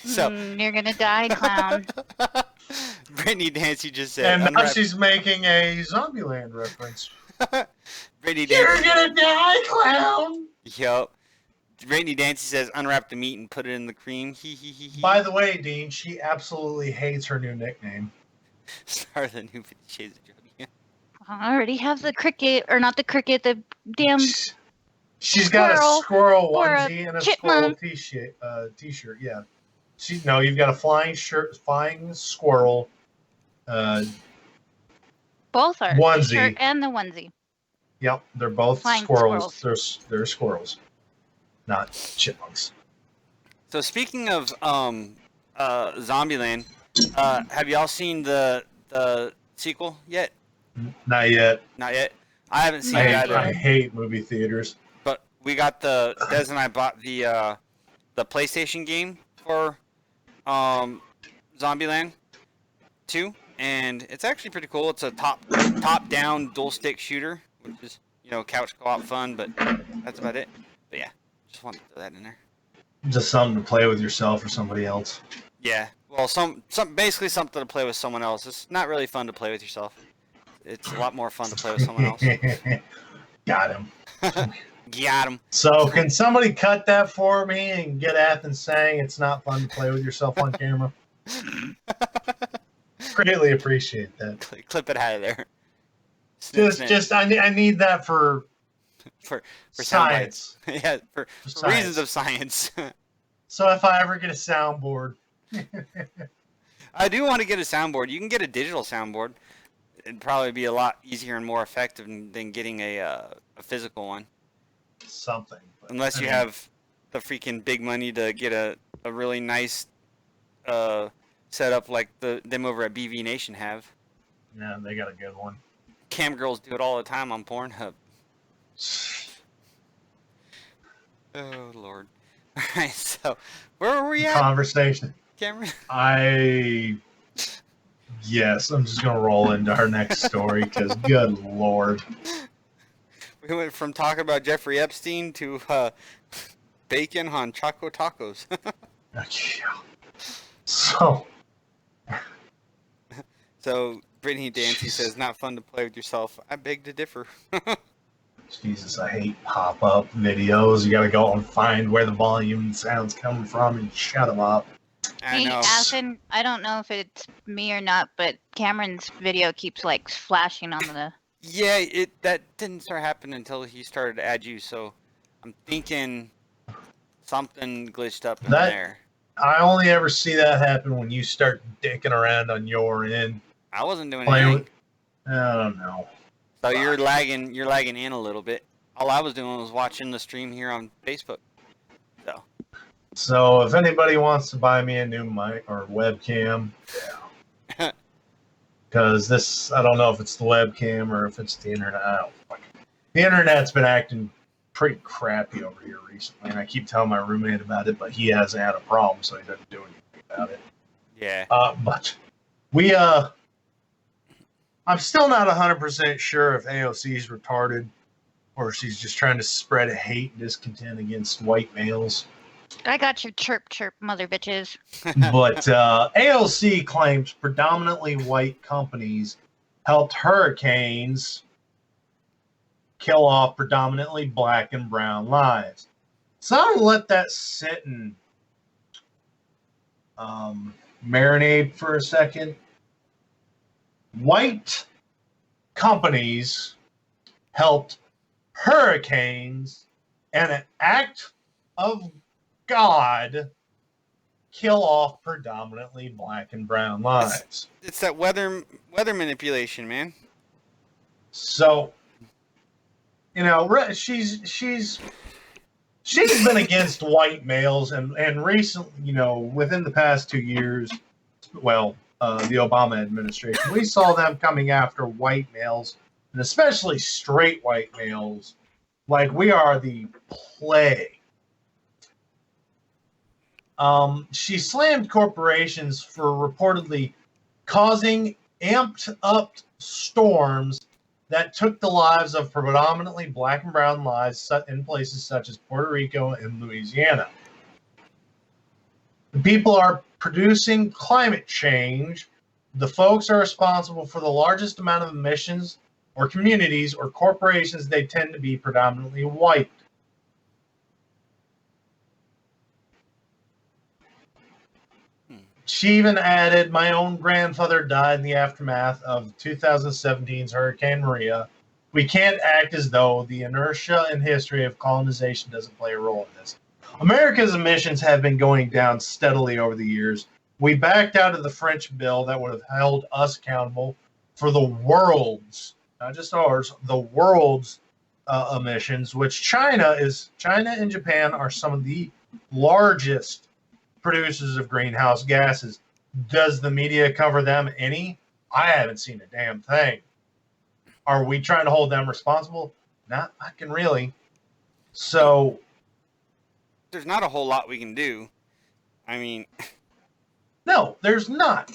Speaker 1: So
Speaker 4: You're gonna die, clown.
Speaker 1: Brittany Dancy just said.
Speaker 2: And now
Speaker 1: unwrap-
Speaker 2: she's making a Zombieland reference.
Speaker 1: Brittany
Speaker 2: You're
Speaker 1: Dancy.
Speaker 2: gonna die, clown!
Speaker 1: Yo. Brittany Dancy says, unwrap the meat and put it in the cream. Hee hee hee hee.
Speaker 2: By the way, Dean, she absolutely hates her new nickname.
Speaker 1: Star the new 50 Shades of Jody.
Speaker 4: I already have the cricket, or not the cricket, the damn.
Speaker 2: She's got a squirrel
Speaker 4: or a
Speaker 2: onesie and a squirrel
Speaker 4: chipmunk.
Speaker 2: t-shirt. Yeah. You've got a flying squirrel.
Speaker 4: Both are
Speaker 2: Onesie.
Speaker 4: the shirt and the onesie.
Speaker 2: Yep, they're both
Speaker 4: Flying
Speaker 2: squirrels. They're squirrels, not chipmunks.
Speaker 1: So speaking of Zombieland, Have y'all seen the sequel yet?
Speaker 2: Not yet.
Speaker 1: Not yet. I haven't seen
Speaker 2: I
Speaker 1: it
Speaker 2: hate,
Speaker 1: either.
Speaker 2: I hate movie theaters.
Speaker 1: But we got Des and I bought the PlayStation game for Zombieland 2, and it's actually pretty cool. It's a top down dual stick shooter, which is couch co-op fun, but that's about it. But yeah, just wanted to throw that in there.
Speaker 2: Just something to play with yourself or somebody else.
Speaker 1: Yeah, well, basically something to play with someone else. It's not really fun to play with yourself. It's a lot more fun to play with someone else.
Speaker 2: Got him.
Speaker 1: Got him.
Speaker 2: So can somebody cut that for me and get Athens saying it's not fun to play with yourself on camera? Greatly appreciate that.
Speaker 1: Clip it out of there. Snip.
Speaker 2: I need that for science.
Speaker 1: Yeah, for reasons of science.
Speaker 2: So if I ever get a soundboard.
Speaker 1: I do want to get a soundboard. You can get a digital soundboard. It'd probably be a lot easier and more effective than getting a physical one.
Speaker 2: Something.
Speaker 1: Unless you have the freaking big money to get a really nice setup like them over at BV Nation have.
Speaker 2: Yeah, they got a good one.
Speaker 1: Cam girls do it all the time on Pornhub. Oh, Lord. All right, so where were we at,
Speaker 2: Conversation.
Speaker 1: Cameron?
Speaker 2: Yes, I'm just going to roll into our next story because good Lord.
Speaker 1: We went from talking about Jeffrey Epstein to bacon on Choco Tacos. So Brittany Dancy says, not fun to play with yourself. I beg to differ.
Speaker 2: Jesus, I hate pop-up videos. You got to go and find where the volume and sound's coming from and shut them up.
Speaker 1: I
Speaker 4: Hey,
Speaker 1: know.
Speaker 4: Athen, I don't know if it's me or not, but Cameron's video keeps like flashing on the.
Speaker 1: Yeah, that didn't start happening until he started to add you, so I'm thinking something glitched up in there.
Speaker 2: I only ever see that happen when you start dicking around on your end.
Speaker 1: I wasn't doing
Speaker 2: Playing
Speaker 1: anything.
Speaker 2: I don't know.
Speaker 1: So you're lagging in a little bit. All I was doing was watching the stream here on Facebook.
Speaker 2: So if anybody wants to buy me a new mic or webcam, yeah. Because this, I don't know if it's the webcam or if it's the internet. I don't fucking. The internet's been acting pretty crappy over here recently, and I keep telling my roommate about it, but he hasn't had a problem, so he doesn't do anything about it.
Speaker 1: Yeah.
Speaker 2: But we, I'm still not 100% sure if AOC is retarded or if she's just trying to spread hate and discontent against white males.
Speaker 4: I got your chirp, mother bitches.
Speaker 2: But AOC claims predominantly white companies helped hurricanes kill off predominantly black and brown lives. So I'm going to let that sit and marinate for a second. White companies helped hurricanes and an act of God kill off predominantly black and brown lives.
Speaker 1: It's that weather manipulation, man.
Speaker 2: So, she's been against white males, and recently, within the past 2 years, the Obama administration, we saw them coming after white males, and especially straight white males, like we are the plague. She slammed corporations for reportedly causing amped up storms that took the lives of predominantly black and brown lives in places such as Puerto Rico and Louisiana. The people are producing climate change. The folks are responsible for the largest amount of emissions, or communities or corporations, they tend to be predominantly white. She even added, my own grandfather died in the aftermath of 2017's Hurricane Maria. We can't act as though the inertia and history of colonization doesn't play a role in this. America's emissions have been going down steadily over the years. We backed out of the French bill that would have held us accountable for the world's, not just ours, the world's emissions, which China and Japan are some of the largest producers of greenhouse gases. Does the media cover them any? I haven't seen a damn thing. Are we trying to hold them responsible? Not fucking really. So
Speaker 1: There's not a whole lot we can do. I mean,
Speaker 2: no, there's not.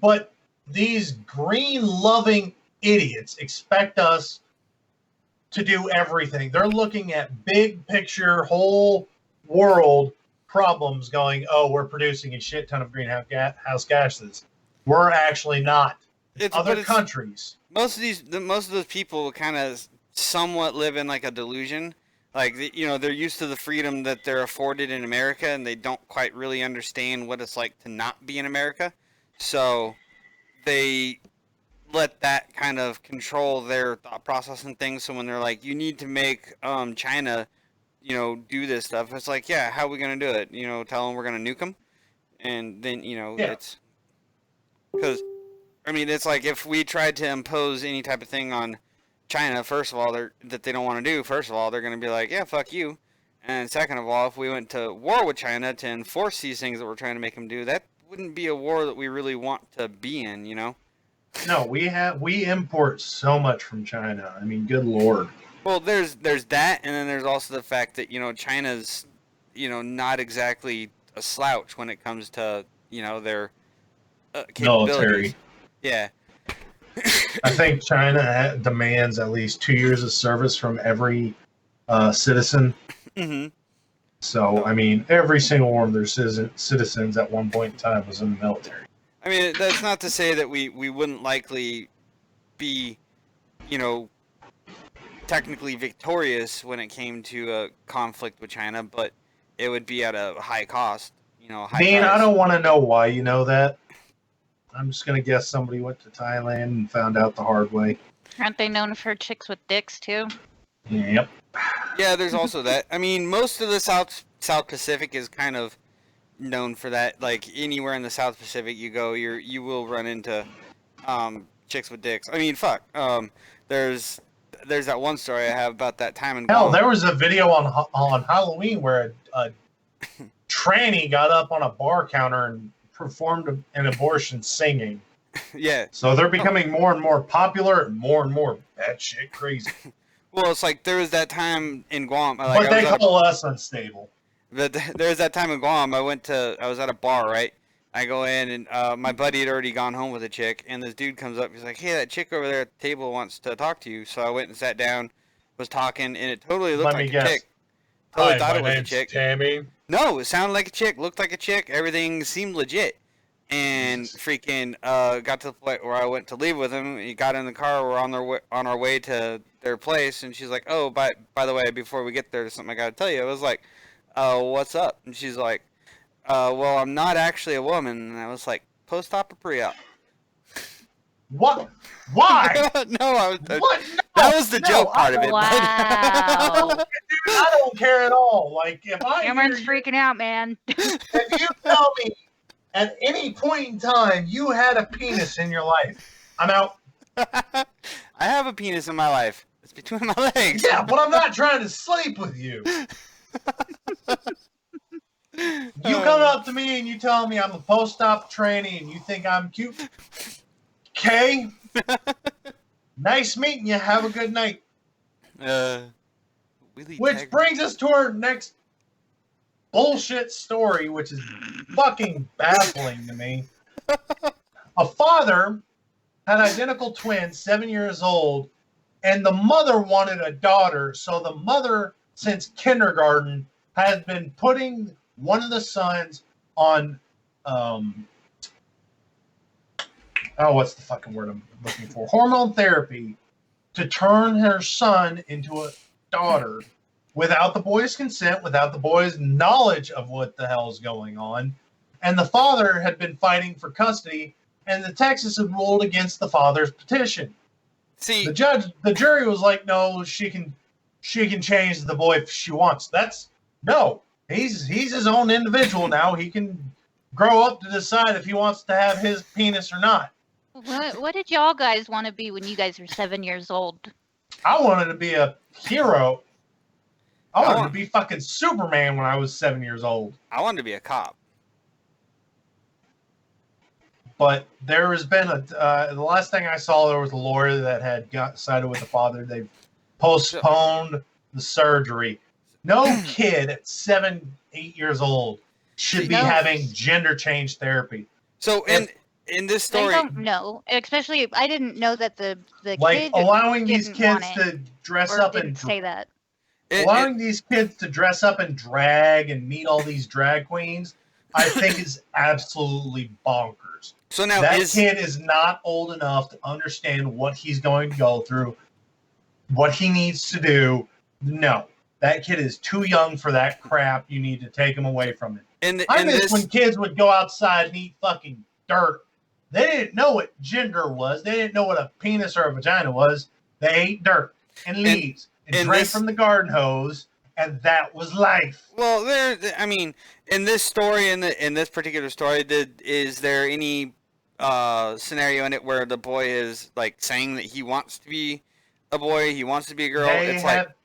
Speaker 2: But these green-loving idiots expect us to do everything. They're looking at big picture, whole world problems going, oh, we're producing a shit ton of greenhouse gases. We're actually not.
Speaker 1: it's
Speaker 2: Other
Speaker 1: but it's,
Speaker 2: countries.
Speaker 1: most of those people kind of somewhat live in like a delusion. Like they're used to the freedom that they're afforded in America, and they don't quite really understand what it's like to not be in America. So they let that kind of control their thought process and things. So when they're like, you need to make China, do this stuff, it's like, yeah, how are we gonna do it? Tell them we're gonna nuke them, and then
Speaker 2: Yeah.
Speaker 1: it's because I mean, it's like if we tried to impose any type of thing on China, first of all, that they don't want to do. First of all, they're going to be like, yeah, fuck you. And second of all, if we went to war with China to enforce these things that we're trying to make them do, that wouldn't be a war that we really want to be in,
Speaker 2: No, we import so much from China. I mean, good lord.
Speaker 1: Well, there's that, and then there's also the fact that China's not exactly a slouch when it comes to their capabilities.
Speaker 2: Military.
Speaker 1: Yeah.
Speaker 2: I think China demands at least 2 years of service from every citizen.
Speaker 1: Hmm.
Speaker 2: So, I mean, every single one of their citizens at one point in time was in the military.
Speaker 1: I mean, that's not to say that we wouldn't likely be, technically victorious when it came to a conflict with China, but it would be at a high cost, high
Speaker 2: Dean,
Speaker 1: price.
Speaker 2: I don't want to know why you know that. I'm just going to guess somebody went to Thailand and found out the hard way.
Speaker 4: Aren't they known for chicks with dicks too?
Speaker 2: Yep.
Speaker 1: Yeah, there's also that. I mean, most of the South Pacific is kind of known for that. Like anywhere in the South Pacific you go, you will run into chicks with dicks. I mean, fuck. There's that one story I have about that time in
Speaker 2: Hell,
Speaker 1: Guam.
Speaker 2: there was a video on Halloween where a tranny got up on a bar counter and performed an abortion singing.
Speaker 1: Yeah.
Speaker 2: So they're becoming more and more popular and more batshit crazy.
Speaker 1: Well, it's like there was that time in Guam.
Speaker 2: But
Speaker 1: Like,
Speaker 2: they call us unstable.
Speaker 1: But there's that time in Guam. I was at a bar, right? I go in, and my buddy had already gone home with a chick, and this dude comes up. He's like, "Hey, that chick over there at the table wants to talk to you." So I went and sat down, was talking, and it totally looked
Speaker 2: Let
Speaker 1: like
Speaker 2: me
Speaker 1: a
Speaker 2: guess.
Speaker 1: chick. Totally
Speaker 2: Hi,
Speaker 1: thought
Speaker 2: my
Speaker 1: it was a
Speaker 2: name's
Speaker 1: chick.
Speaker 2: Tammy.
Speaker 1: No, it sounded like a chick, looked like a chick. Everything seemed legit. And freaking got to the point where I went to leave with him. He got in the car. We're on our way to their place, and she's like, "Oh, by the way, before we get there, there's something I got to tell you." I was like, "What's up?" And she's like, "Well, I'm not actually a woman." And I was like, "Post-op or pre-op?"
Speaker 2: What? Why?
Speaker 1: No,
Speaker 2: What? No,
Speaker 1: that was the
Speaker 2: no,
Speaker 1: joke part of it.
Speaker 4: Wow.
Speaker 2: Dude, I don't care at all. Like, if I
Speaker 4: Cameron's
Speaker 2: hear
Speaker 4: freaking out, man.
Speaker 2: if you tell me at any point in time you had a penis in your life, I'm out.
Speaker 1: I have a penis in my life. It's between my legs.
Speaker 2: Yeah, but I'm not trying to sleep with you. You come up to me and you tell me I'm a post-op tranny and you think I'm cute. Okay. Nice meeting you. Have a good night.
Speaker 1: Willie
Speaker 2: Which
Speaker 1: Tagger.
Speaker 2: brings us to our next bullshit story, which is fucking baffling to me. A father had identical twins, 7 years old, and the mother wanted a daughter. So the mother, since kindergarten, has been putting one of the sons on, what's the fucking word I'm looking for? Hormone therapy to turn her son into a daughter without the boy's consent, without the boy's knowledge of what the hell's going on. And the father had been fighting for custody, and the Texas had ruled against the father's petition.
Speaker 1: See,
Speaker 2: The jury was like, no, she can change the boy if she wants. No. He's his own individual now. He can grow up to decide if he wants to have his penis or not.
Speaker 4: What did y'all guys want to be when you guys were 7 years old?
Speaker 2: I wanted to be a hero. I wanted
Speaker 1: want-
Speaker 2: to be fucking Superman when I was 7 years old.
Speaker 1: I wanted to be a cop.
Speaker 2: But there has been the last thing I saw, there was a lawyer that had got sided with the father. They've postponed the surgery. No kid at 7, 8 years old should be
Speaker 4: No.
Speaker 2: having gender change therapy.
Speaker 1: So in this
Speaker 4: I
Speaker 1: story,
Speaker 4: don't know. Especially, I didn't know that the
Speaker 2: Like
Speaker 4: kid
Speaker 2: allowing these
Speaker 4: didn't
Speaker 2: kids
Speaker 4: want it,
Speaker 2: to dress
Speaker 4: or
Speaker 2: up
Speaker 4: didn't
Speaker 2: and
Speaker 4: say that.
Speaker 2: allowing these kids to dress up and drag and meet all these drag queens, I think is absolutely bonkers.
Speaker 1: so now
Speaker 2: That
Speaker 1: is
Speaker 2: kid is not old enough to understand what he's going to go through, what he needs to do. No, that kid is too young for that crap. You need to take him away from it. I
Speaker 1: in
Speaker 2: miss
Speaker 1: this
Speaker 2: when kids would go outside and eat fucking dirt. They didn't know what gender was. They didn't know what a penis or a vagina was. They ate dirt and leaves and
Speaker 1: and
Speaker 2: drank
Speaker 1: this-
Speaker 2: from the garden hose, and that was life.
Speaker 1: well I mean, in this story, in this particular story, is there any scenario in it where the boy is like saying that he wants to be a boy, he wants to be a girl?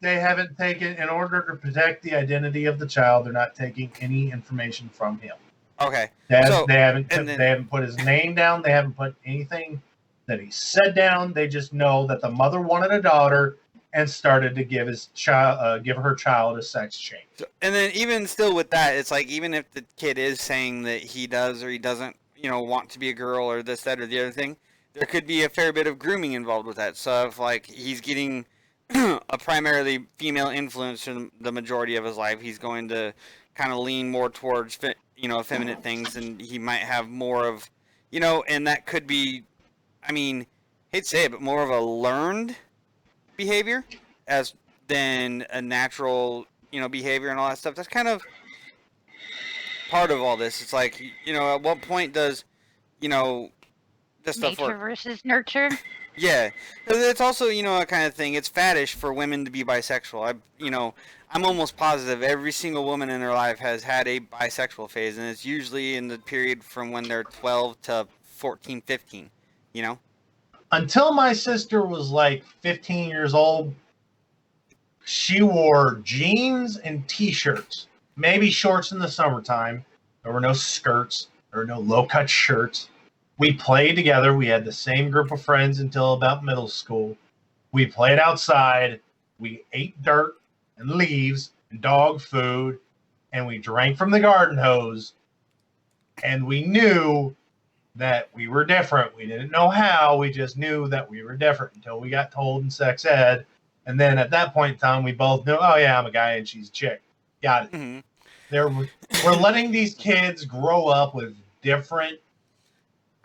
Speaker 2: They haven't taken, in order to protect the identity of the child, they're not taking any information from him.
Speaker 1: Okay.
Speaker 2: They
Speaker 1: So,
Speaker 2: haven't
Speaker 1: and then-
Speaker 2: they haven't put his name down. They haven't put anything that he said down. They just know that the mother wanted a daughter and started to give her child a sex change.
Speaker 1: And then even still with that, it's like even if the kid is saying that he does or he doesn't, want to be a girl or this, that, or the other thing, there could be a fair bit of grooming involved with that. So if like he's getting a primarily female influence for the majority of his life, he's going to kind of lean more towards effeminate things, and he might have more of, and that could be, I mean, hate to say it, but more of a learned behavior as than a natural, behavior and all that stuff. That's kind of part of all this. It's like, at what point does, this stuff
Speaker 4: Nature
Speaker 1: work?
Speaker 4: versus nurture.
Speaker 1: Yeah, 'cause it's also, a kind of thing. It's faddish for women to be bisexual. I'm almost positive every single woman in her life has had a bisexual phase, and it's usually in the period from when they're 12 to 14, 15,
Speaker 2: Until my sister was like 15 years old, she wore jeans and t-shirts, maybe shorts in the summertime. There were no skirts. There were no low-cut shirts. We played together. We had the same group of friends until about middle school. We played outside. We ate dirt and leaves and dog food, and we drank from the garden hose. And we knew that we were different. We didn't know how. We just knew that we were different until we got told in sex ed. And then at that point in time, we both knew, oh, yeah, I'm a guy and she's a chick. Got it.
Speaker 1: Mm-hmm.
Speaker 2: We're letting these kids grow up with different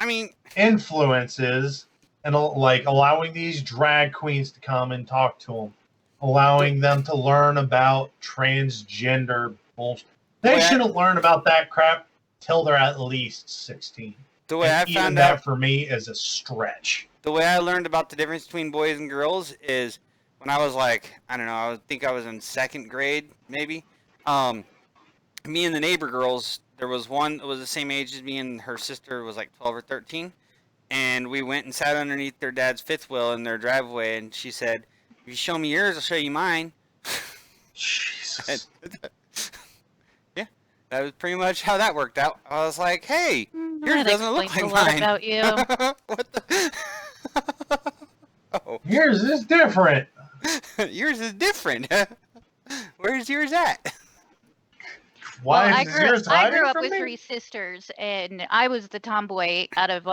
Speaker 1: I mean,
Speaker 2: influences and like allowing these drag queens to come and talk to them, allowing them to learn about transgender bullshit. They shouldn't learn about that crap till they're at least 16.
Speaker 1: the way I
Speaker 2: And even
Speaker 1: found
Speaker 2: that
Speaker 1: out,
Speaker 2: for me is a stretch.
Speaker 1: the way I learned about the difference between boys and girls is when I was like, I don't know, I think I was in second grade, maybe. Me and the neighbor girls, there was one that was the same age as me, and her sister was like 12 or 13. And we went and sat underneath their dad's fifth wheel in their driveway, and she said, if you show me yours, I'll show you mine.
Speaker 2: Jesus.
Speaker 1: Yeah, that was pretty much how that worked out. I was like, hey, yours
Speaker 4: That
Speaker 1: doesn't look
Speaker 4: explains
Speaker 1: like
Speaker 4: a lot
Speaker 1: mine.
Speaker 4: about you.
Speaker 1: What the? Oh,
Speaker 2: Yours is different.
Speaker 1: yours is different. Where's yours at?
Speaker 2: Why
Speaker 4: Well, I
Speaker 2: is
Speaker 4: grew,
Speaker 2: yours
Speaker 4: I
Speaker 2: hiding
Speaker 4: grew up
Speaker 2: from
Speaker 4: with
Speaker 2: me?
Speaker 4: 3 sisters, and I was the tomboy out of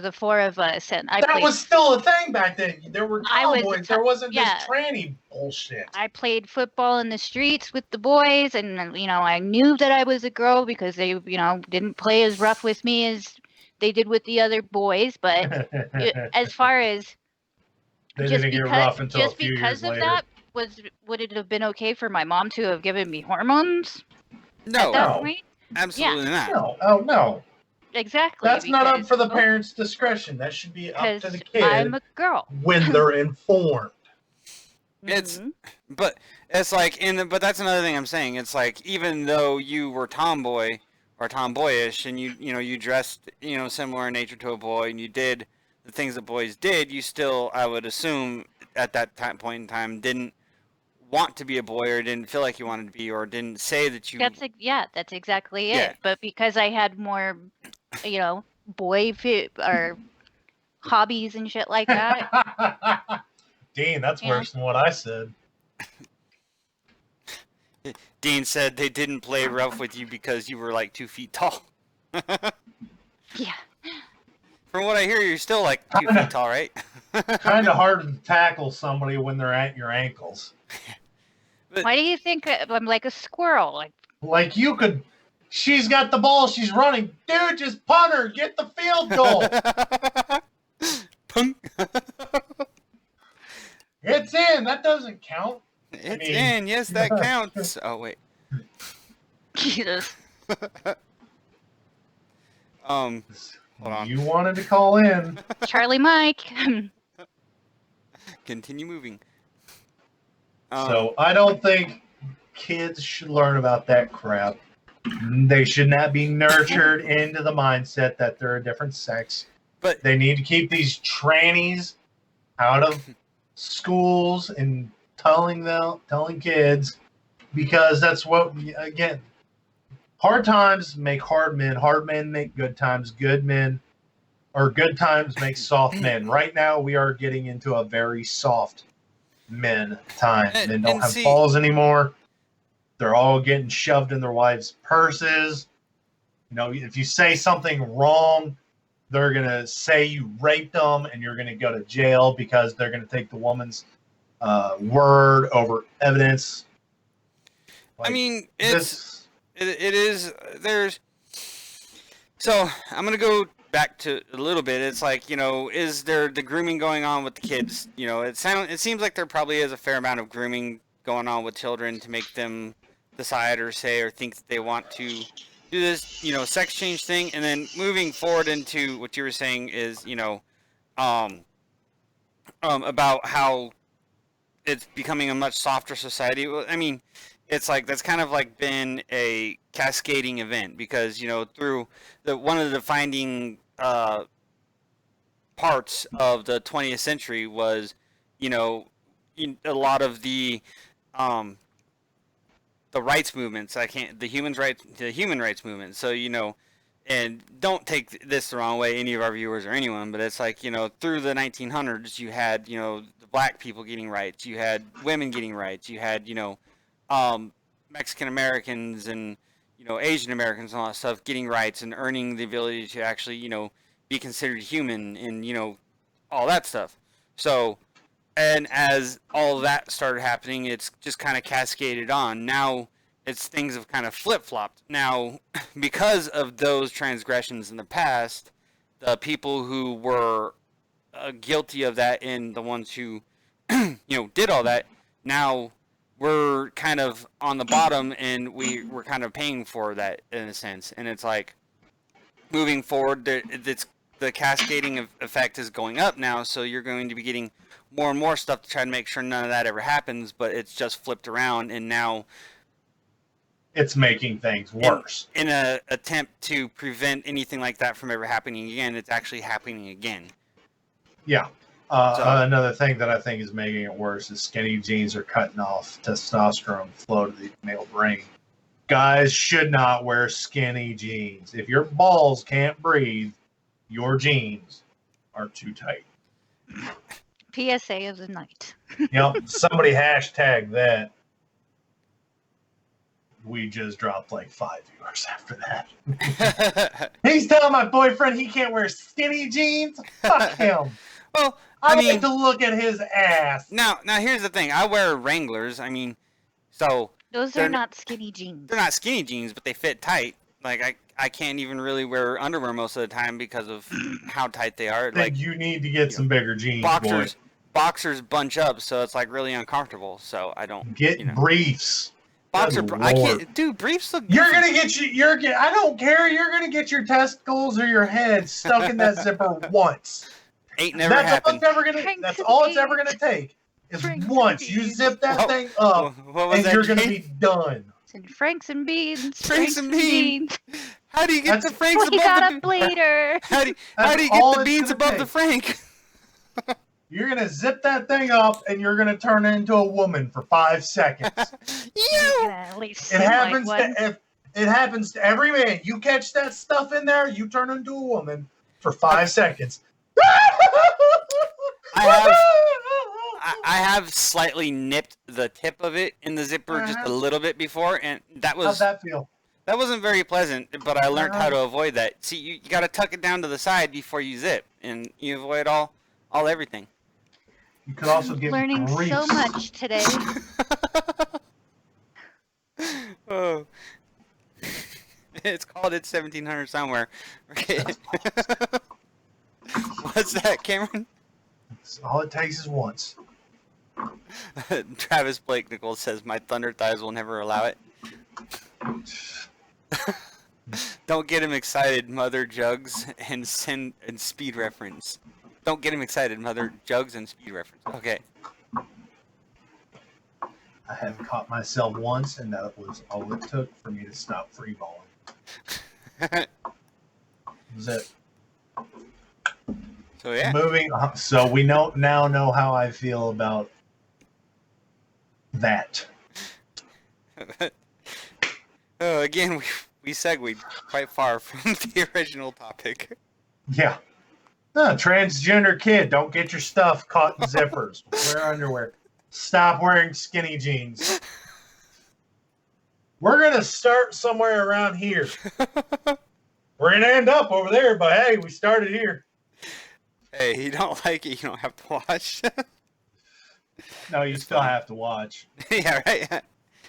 Speaker 4: the 4 of us, and I
Speaker 2: That
Speaker 4: played.
Speaker 2: was still a thing back then. There were
Speaker 4: I was the
Speaker 2: tomboys. There wasn't
Speaker 4: yeah.
Speaker 2: this tranny bullshit.
Speaker 4: I played football in the streets with the boys, and I knew that I was a girl because they didn't play as rough with me as they did with the other boys. But as far as
Speaker 2: They
Speaker 4: just
Speaker 2: didn't get
Speaker 4: because,
Speaker 2: rough until a
Speaker 4: just
Speaker 2: few
Speaker 4: because
Speaker 2: years
Speaker 4: of
Speaker 2: later.
Speaker 4: that, would it have been okay for my mom to have given me hormones
Speaker 1: No,
Speaker 4: at that
Speaker 2: No.
Speaker 4: point?
Speaker 1: absolutely not.
Speaker 2: No, oh no.
Speaker 4: Exactly.
Speaker 2: That's not up
Speaker 4: because-
Speaker 2: for the parents' discretion. That should be up to the
Speaker 4: because
Speaker 2: kid
Speaker 4: I'm a girl.
Speaker 2: when they're informed.
Speaker 1: It's-
Speaker 4: Mhm.
Speaker 1: But it's like, but that's another thing I'm saying. It's like, even though you were tomboy or tomboyish, and you dressed similar in nature to a boy, and you did the things that boys did, you still, I would assume, at that point in time, didn't want to be a boy, or didn't feel like you wanted to be, or didn't say that you.
Speaker 4: That's exactly it.
Speaker 1: Yeah.
Speaker 4: But because I had more, or hobbies and shit like that.
Speaker 2: Dean, that's
Speaker 4: Yeah.
Speaker 2: worse than what I said.
Speaker 1: Dean said they didn't play rough with you because you were like 2 feet tall.
Speaker 4: Yeah.
Speaker 1: From what I hear, you're still like 2 feet tall, right?
Speaker 2: Kind of hard to tackle somebody when they're at your ankles.
Speaker 4: Why do you think I'm like a squirrel? Like,
Speaker 2: Like you could, she's got the ball, she's running. Dude, just punt her, get the field goal.
Speaker 1: Punk.
Speaker 2: It's in, that doesn't count.
Speaker 1: It's in. Yes, that counts. Oh wait.
Speaker 4: Jesus.
Speaker 1: Hold on.
Speaker 2: You wanted to call in.
Speaker 4: Charlie Mike.
Speaker 1: Continue moving.
Speaker 2: So I don't think kids should learn about that crap. They should not be nurtured into the mindset that they're a different sex.
Speaker 1: But
Speaker 2: They need to keep these trannies out of schools and telling kids, because that's what, again, hard times make hard men make good times, good times make soft men. Right now we are getting into a very soft men time. Men don't have balls anymore. They're all getting shoved in their wives' purses. You know, if you say something wrong, they're going to say you raped them and you're going to go to jail because they're going to take the woman's word over evidence.
Speaker 1: I mean, it is, there's, so I'm going to go back to a little bit. It's like, you know, is there the grooming going on with the kids? You know, it seems like there probably is a fair amount of grooming going on with children to make them decide or say or think that they want to do this, you know, sex change thing. And then moving forward into what you were saying is, you know, about how it's becoming a much softer society. Well, I mean, it's like that's kind of like been a cascading event because, you know, through one of the defining parts of the 20th century was, you know, a lot of the rights movements. The human rights movement. So, you know, and don't take this the wrong way, any of our viewers or anyone, but it's like, you know, through the 1900s, you had, you know, the black people getting rights, you had women getting rights, you had, you know, Mexican Americans and, you know, Asian Americans and all that stuff getting rights and earning the ability to actually, you know, be considered human and, you know, all that stuff. So, and as all that started happening, it's just kind of cascaded on. Now things have kind of flip-flopped. Now, because of those transgressions in the past, the people who were guilty of that and the ones who, you know, did all that, now we're kind of on the bottom and we're kind of paying for that in a sense. And it's like, moving forward, the cascading effect is going up now, so you're going to be getting more and more stuff to try to make sure none of that ever happens, but it's just flipped around, and now
Speaker 2: it's making things worse.
Speaker 1: In an attempt to prevent anything like that from ever happening again, it's actually happening again.
Speaker 2: Yeah. Another thing that I think is making it worse is skinny jeans are cutting off testosterone flow to the male brain. Guys should not wear skinny jeans. If your balls can't breathe, your jeans are too tight.
Speaker 4: PSA of the night.
Speaker 2: Yep. Somebody hashtag that. We just dropped like 5 viewers after that. He's telling my boyfriend he can't wear skinny jeans. Fuck him.
Speaker 1: Well,
Speaker 2: I
Speaker 1: mean,
Speaker 2: like to look at his ass.
Speaker 1: Now here's the thing. I wear Wranglers. I mean, so
Speaker 4: those are not skinny jeans.
Speaker 1: They're not skinny jeans, but they fit tight. Like I can't even really wear underwear most of the time because of how tight they are. Like
Speaker 2: you need to get some bigger jeans.
Speaker 1: Boxers bunch up, so it's like really uncomfortable. So I don't
Speaker 2: get briefs.
Speaker 1: Boxer, I can't, dude. Briefs look.
Speaker 2: You're gonna get I don't care. You're gonna get your testicles or your head stuck in that zipper once.
Speaker 1: Ain't never happened.
Speaker 2: That's all it's ever gonna take. Is once you zip that thing up, and you're gonna be done.
Speaker 4: And Franks and beans.
Speaker 1: Franks and beans. How do you get the Franks above the?
Speaker 4: We got a blader.
Speaker 1: How do you get the beans above the Frank?
Speaker 2: You're going to zip that thing up and you're going to turn it into a woman for 5 seconds. It happens to every man. You catch that stuff in there, you turn into a woman for 5 seconds.
Speaker 1: I have slightly nipped the tip of it in the zipper just a little bit before, and
Speaker 2: How's that feel?
Speaker 1: that wasn't very pleasant. But I learned how to avoid that. See, you got to tuck it down to the side before you zip, and you avoid all everything.
Speaker 2: You could also get
Speaker 4: Learning
Speaker 2: grief.
Speaker 4: so much today.
Speaker 1: Oh. It's called It's 1700 somewhere. Okay. What's that, Cameron?
Speaker 2: All it takes is once.
Speaker 1: Travis Blake Nichols says, "My Thunder Thighs will never allow it." Don't get him excited, Mother Jugs and Speed Reference. Don't get him excited, Mother Jugs and Speed Reference. Okay.
Speaker 2: I have caught myself once, and that was all it took for me to stop free balling. That was it.
Speaker 1: So yeah.
Speaker 2: Moving on. So we now know how I feel about that.
Speaker 1: Again, we segued quite far from the original topic.
Speaker 2: Yeah. Transgender kid, don't get your stuff caught in zippers. Wear underwear. Stop wearing skinny jeans. We're going to start somewhere around here. We're going to end up over there, but hey, we started here.
Speaker 1: Hey, you don't like it, you don't have to watch.
Speaker 2: No, you still have to watch.
Speaker 1: Yeah, right.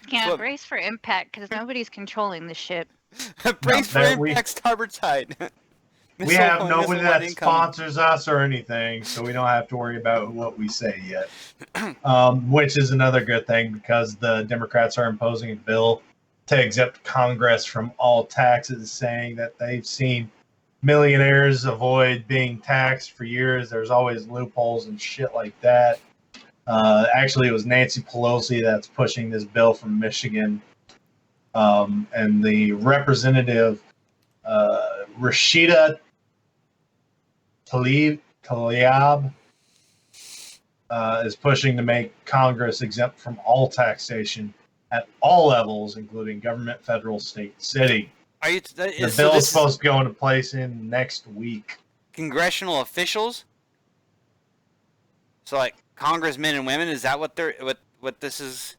Speaker 4: Yeah,
Speaker 1: Well-
Speaker 4: brace for impact because nobody's controlling the ship.
Speaker 1: Brace for
Speaker 2: that we-
Speaker 1: impact, starboard side.
Speaker 2: We have
Speaker 1: Missile
Speaker 2: nobody
Speaker 1: one
Speaker 2: that
Speaker 1: incoming.
Speaker 2: sponsors us or anything, so we don't have to worry about what we say yet. Which is another good thing because the Democrats are imposing a bill to exempt Congress from all taxes, saying that they've seen millionaires avoid being taxed for years. There's always loopholes and shit like that. Actually, it was Nancy Pelosi that's pushing this bill from Michigan. And the representative, Rashida Tlaib, is pushing to make Congress exempt from all taxation at all levels, including government, federal, state, city.
Speaker 1: Are you?
Speaker 2: The bill is supposed to go into place in next week.
Speaker 1: Congressional officials. So, like congressmen and women, is that what they're what this is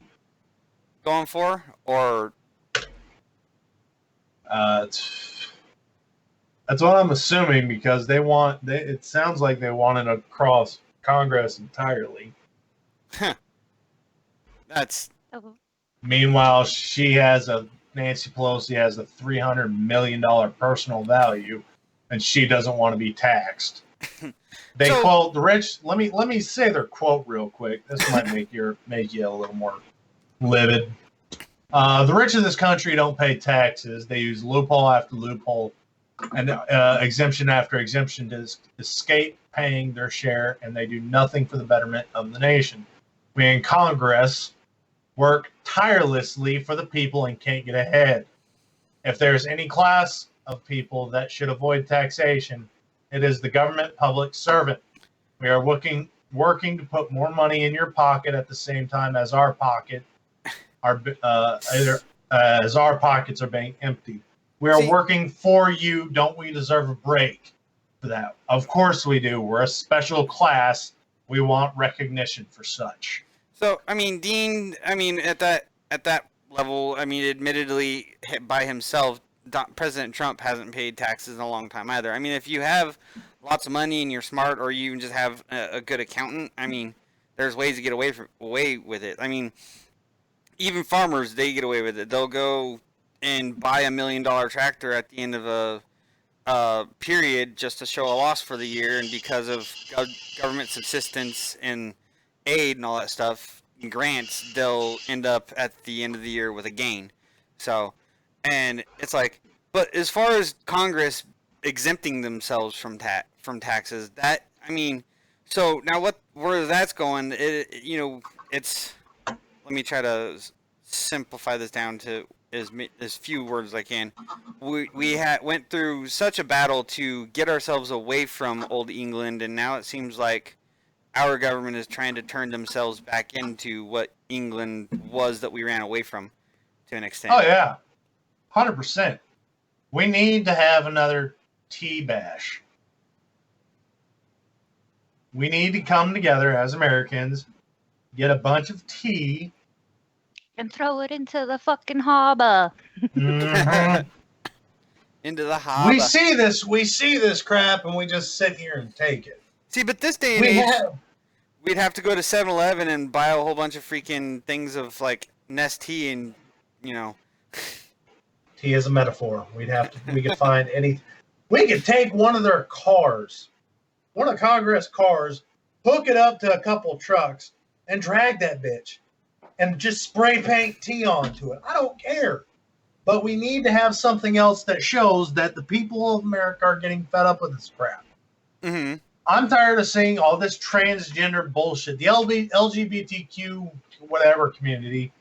Speaker 1: going for, or?
Speaker 2: That's what I'm assuming because it sounds like they want it across Congress entirely.
Speaker 1: That's
Speaker 4: Oh,
Speaker 2: Meanwhile, Nancy Pelosi has a $300 million personal value, and she doesn't want to be taxed. They
Speaker 1: So-
Speaker 2: quote the rich. Let me say their quote real quick. This might make you a little more livid. The rich of this country don't pay taxes. They use loophole after loophole and exemption after exemption to escape paying their share, and they do nothing for the betterment of the nation. We in Congress work tirelessly for the people and can't get ahead. If there's any class of people that should avoid taxation, it is the government public servant. We are working to put more money in your pocket at the same time as our pockets are being emptied. We are
Speaker 1: See-
Speaker 2: working for you. Don't we deserve a break for that? Of course we do. We're a special class. We want recognition for such.
Speaker 1: so. I mean, Dean. I mean, at that level. I mean, admittedly, by himself, President Trump hasn't paid taxes in a long time either. I mean, if you have lots of money and you're smart, or you even just have a good accountant, I mean, there's ways to get away with it. I mean, even farmers, they get away with it. They'll go and buy $1 million tractor at the end of a period just to show a loss for the year, and because of government subsistence and aid and all that stuff, and grants, they'll end up at the end of the year with a gain. So, and it's like, but as far as Congress exempting themselves from taxes, that, I mean, so now where that's going, it's, let me try to simplify this down to as few words as I can. We went through such a battle to get ourselves away from old England, and now it seems like our government is trying to turn themselves back into what England was that we ran away from to an extent.
Speaker 2: Oh yeah, 100%. We need to have another tea bash. we need to come together as Americans, get a bunch of tea.
Speaker 4: And throw it into the fucking harbor.
Speaker 2: Mhm.
Speaker 1: Into the harbor.
Speaker 2: We see this crap, and we just sit here and take it.
Speaker 1: See, but this day and
Speaker 2: We
Speaker 1: age,
Speaker 2: have,
Speaker 1: we'd have to go to 7-Eleven and buy a whole bunch of freaking things of like Nestea and, you know.
Speaker 2: tea is a metaphor. We could find any. We could take one of their cars, one of Congress cars, hook it up to a couple trucks, and drag that bitch, and just spray paint tea onto it. I don't care. But we need to have something else that shows that the people of America are getting fed up with this crap.
Speaker 1: Mm-hmm.
Speaker 2: I'm tired of seeing all this transgender bullshit. The LGBTQ whatever community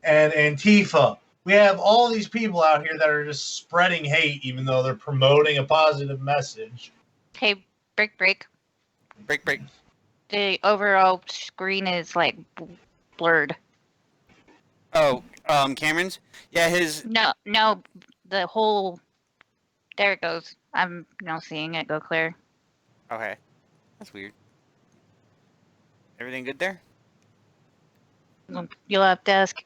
Speaker 2: and Antifa. We have all these people out here that are just spreading hate, even though they're promoting a positive message.
Speaker 4: Hey, break.
Speaker 1: Break.
Speaker 4: The overall screen is like blurred.
Speaker 1: Oh, Cameron's? Yeah, his.
Speaker 4: No, the whole. There it goes. I'm now seeing it go clear.
Speaker 1: Okay. That's weird. Everything good there?
Speaker 4: You'll have to ask.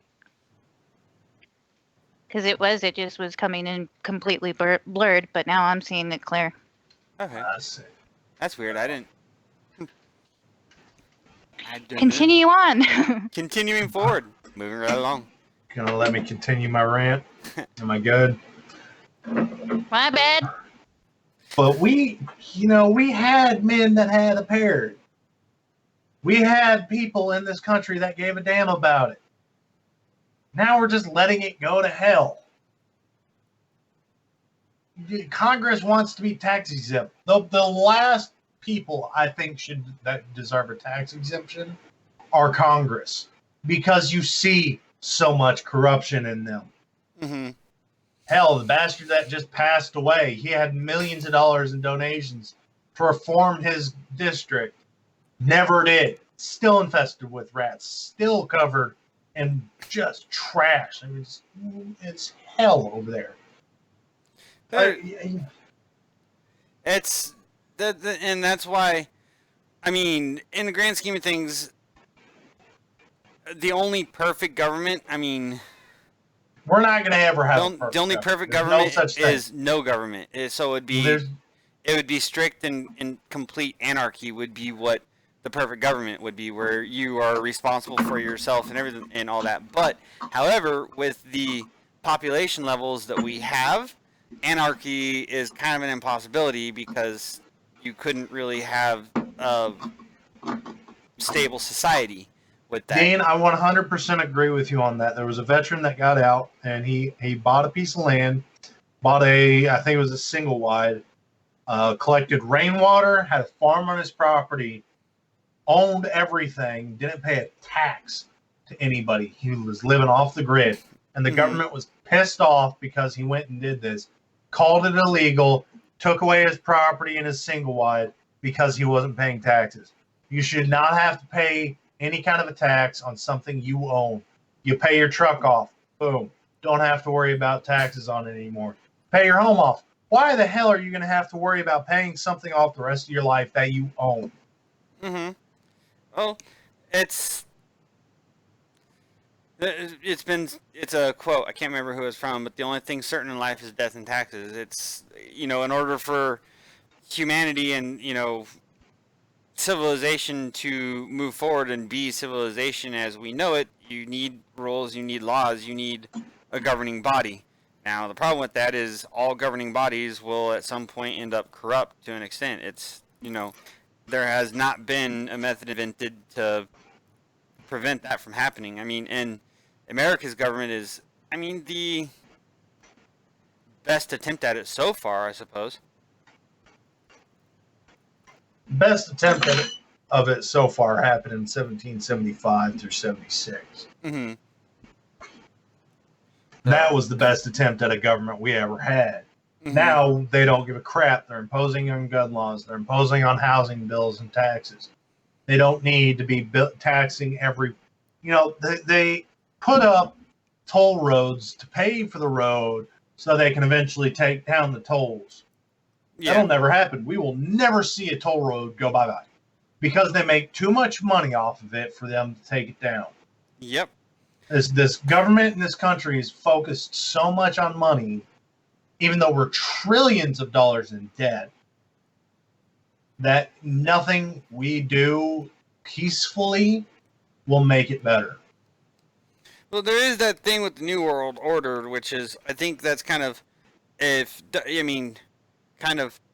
Speaker 4: Because it just was coming in completely blurred, but now I'm seeing it clear.
Speaker 1: Okay.
Speaker 2: That's it.
Speaker 1: That's weird. I didn't know.
Speaker 4: Continue on.
Speaker 1: Continuing forward. Moving right along.
Speaker 2: Gonna let me continue my rant? Am I good?
Speaker 4: My bad.
Speaker 2: But we had men that had a parrot. We had people in this country that gave a damn about it. Now we're just letting it go to hell. Congress wants to be tax exempt. The last people I think that deserve a tax exemption are Congress, because you see so much corruption in them.
Speaker 1: Mm-hmm.
Speaker 2: Hell, the bastard that just passed away, he had millions of dollars in donations to reform his district. Never did. Still infested with rats. Still covered in just trash. I mean, it's hell over there.
Speaker 1: It's and that's why. I mean, in the grand scheme of things, the only perfect government. I mean,
Speaker 2: we're not going to ever have
Speaker 1: the only perfect
Speaker 2: There's
Speaker 1: government
Speaker 2: no such thing.
Speaker 1: is no government. So it would be strict and complete anarchy would be what the perfect government would be, where you are responsible for yourself and everything and all that. But however, with the population levels that we have, anarchy is kind of an impossibility, because you couldn't really have a stable society with that.
Speaker 2: Dean, I 100% agree with you on that. There was a veteran that got out, and he bought a piece of land, I think it was a single wide, collected rainwater, had a farm on his property, owned everything, didn't pay a tax to anybody. He was living off the grid, and the government was pissed off because he went and did this, called it illegal, took away his property and his single wide because he wasn't paying taxes. You should not have to pay any kind of a tax on something you own. You pay your truck off, boom, don't have to worry about taxes on it anymore. Pay your home off. Why the hell are you going to have to worry about paying something off the rest of your life that you own?
Speaker 1: Mm-hmm. Well, it's a quote. I can't remember who it's from, but the only thing certain in life is death and taxes. It's, in order for humanity and, civilization to move forward and be civilization as we know it, you need rules, you need laws, you need a governing body. Now, the problem with that is all governing bodies will at some point end up corrupt to an extent. It's, there has not been a method invented to prevent that from happening. I mean, and America's government is, the best attempt at it so far, I suppose.
Speaker 2: Best attempt of it so far happened in 1775 through 76.
Speaker 1: Mm-hmm.
Speaker 2: That was the best attempt at a government we ever had. Mm-hmm. Now they don't give a crap. They're imposing on gun laws. They're imposing on housing bills and taxes. They don't need to be taxing every, they put up toll roads to pay for the road so they can eventually take down the tolls. Yeah. That'll never happen. We will never see a toll road go bye-bye because they make too much money off of it for them to take it down.
Speaker 1: Yep.
Speaker 2: This government in this country is focused so much on money, even though we're trillions of dollars in debt, that nothing we do peacefully will make it better.
Speaker 1: Well, there is that thing with the New World Order, which is, I think that's kind of,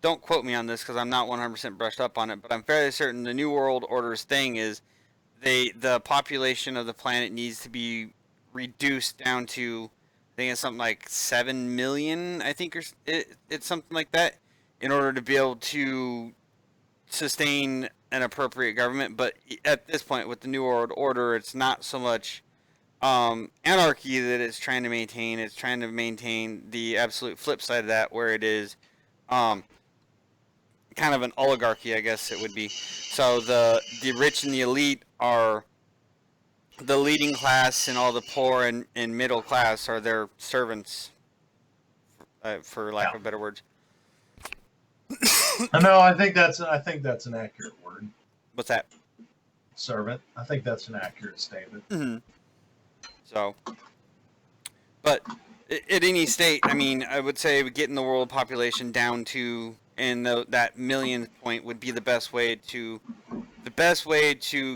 Speaker 1: don't quote me on this because I'm not 100% brushed up on it, but I'm fairly certain the New World Order's thing is the population of the planet needs to be reduced down to, I think it's something like 7 million, I think, or it's something like that, in order to be able to sustain an appropriate government. But at this point, with the New World Order, it's not so much anarchy that it's trying to maintain. It's trying to maintain the absolute flip side of that, where it is kind of an oligarchy, I guess it would be. So the rich and the elite are the leading class, and all the poor and middle class are their servants, for lack of better words.
Speaker 2: No, I think that's an accurate word.
Speaker 1: What's that?
Speaker 2: Servant. I think that's an accurate statement.
Speaker 1: Mm-hmm. So, but at any state, I mean, I would say getting the world population down to, and that million point would be the best way to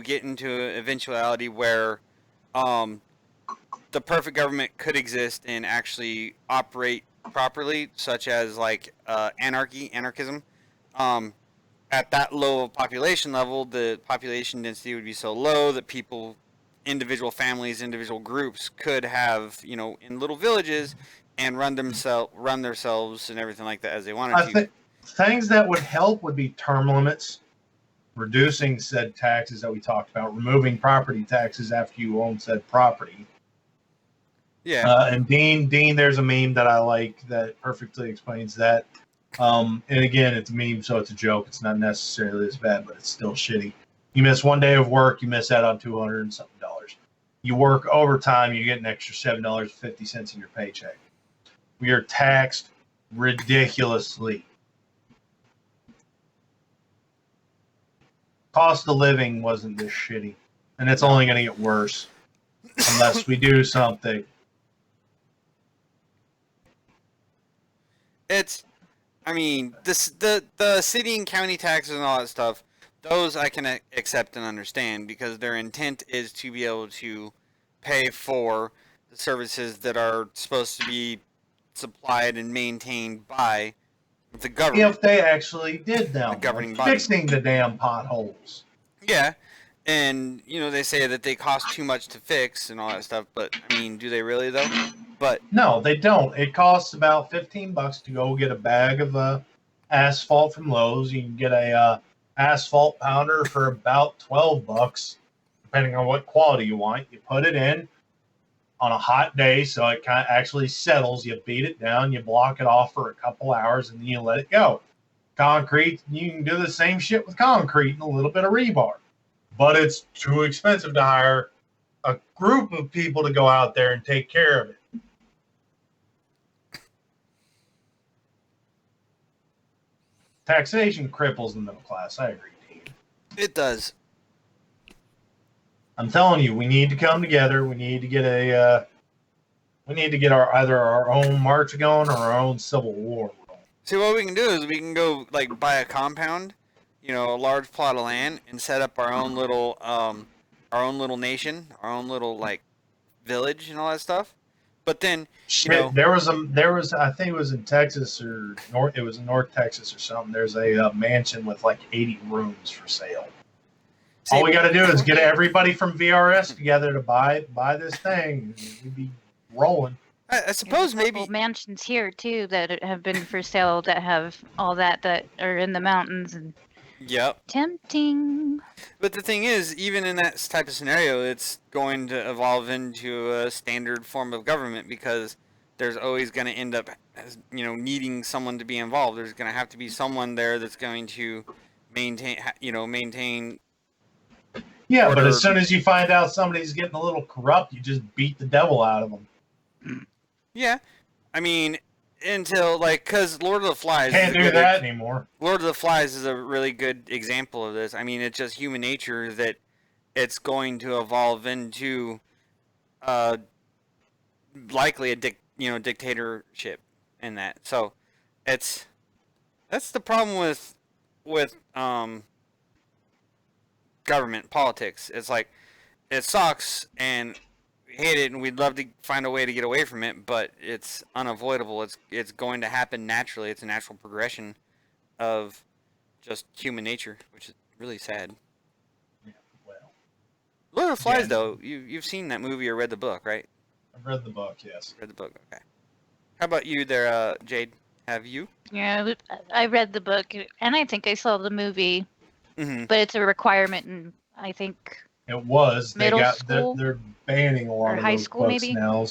Speaker 1: get into an eventuality where the perfect government could exist and actually operate properly, such as like anarchism. At that low population level, the population density would be so low that individual families, individual groups could have, in little villages and run themselves and everything like that as they wanted to.
Speaker 2: think things that would help would be term limits, reducing said taxes that we talked about, removing property taxes after you own said property.
Speaker 1: Yeah.
Speaker 2: And Dean, there's a meme that I like that perfectly explains that. And again, it's a meme, so it's a joke. It's not necessarily as bad, but it's still shitty. You miss one day of work, you miss out on $200 and something. You work overtime, you get an extra $7.50 in your paycheck. We are taxed ridiculously. Cost of living wasn't this shitty, and it's only going to get worse unless we do something.
Speaker 1: The city and county taxes and all that stuff, those I can accept and understand, because their intent is to be able to pay for the services that are supposed to be supplied and maintained by the government.
Speaker 2: If they actually did them,
Speaker 1: the governing
Speaker 2: like
Speaker 1: body.
Speaker 2: fixing the damn potholes.
Speaker 1: Yeah, and they say that they cost too much to fix and all that stuff, but I mean, do they really though? But
Speaker 2: no, they don't. It costs about $15 to go get a bag of asphalt from Lowe's. You can get a asphalt pounder for about $12, depending on what quality you want. You put it in on a hot day so it kind of actually settles. You beat it down, you block it off for a couple hours, and then you let it go. Concrete, you can do the same shit with concrete and a little bit of rebar. But it's too expensive to hire a group of people to go out there and take care of it. Taxation cripples the middle class. I agree, Dean.
Speaker 1: it does.
Speaker 2: I'm telling you, we need to come together. We need to get either our own march going or our own civil war going.
Speaker 1: See, what we can do is we can go like buy a compound, a large plot of land, and set up our own little nation, our own little like village and all that stuff. But then,
Speaker 2: there was I think it was in Texas it was in North Texas or something. There's a mansion with like 80 rooms for sale. All we got to do is get everybody from VRS together to buy this thing. We'd be rolling.
Speaker 1: I suppose maybe
Speaker 4: mansions here too that have been for sale that have all that are in the mountains and.
Speaker 1: Yep.
Speaker 4: Tempting.
Speaker 1: But the thing is, even in that type of scenario, it's going to evolve into a standard form of government, because there's always going to end up, needing someone to be involved. There's going to have to be someone there that's going to maintain.
Speaker 2: Yeah,
Speaker 1: order.
Speaker 2: but as soon as you find out somebody's getting a little corrupt, you just beat the devil out of them.
Speaker 1: Yeah, I mean, until because Lord of the Flies
Speaker 2: Can't
Speaker 1: is a
Speaker 2: do
Speaker 1: good
Speaker 2: that anymore.
Speaker 1: Lord of the Flies is a really good example of this. I mean, it's just human nature that it's going to evolve into likely a dictatorship in that. So that's the problem with government politics. It's like it sucks and we hate it and we'd love to find a way to get away from it, but it's unavoidable. It's going to happen naturally. It's a natural progression of just human nature, which is really sad.
Speaker 2: Yeah, well,
Speaker 1: Lord of the Flies,
Speaker 2: Yeah.
Speaker 1: though, you've seen that movie or read the book, right?
Speaker 2: I've read the book, yes.
Speaker 1: Read the book, okay. How about you there, Jade? Have you?
Speaker 4: Yeah, I read the book and I think I saw the movie,
Speaker 1: Mm-hmm.
Speaker 4: but it's a requirement, and I think
Speaker 2: It was.
Speaker 4: Middle
Speaker 2: They're,
Speaker 4: school?
Speaker 2: they're banning a lot
Speaker 4: Or
Speaker 2: of
Speaker 4: high
Speaker 2: those
Speaker 4: school,
Speaker 2: books
Speaker 4: maybe?
Speaker 2: now.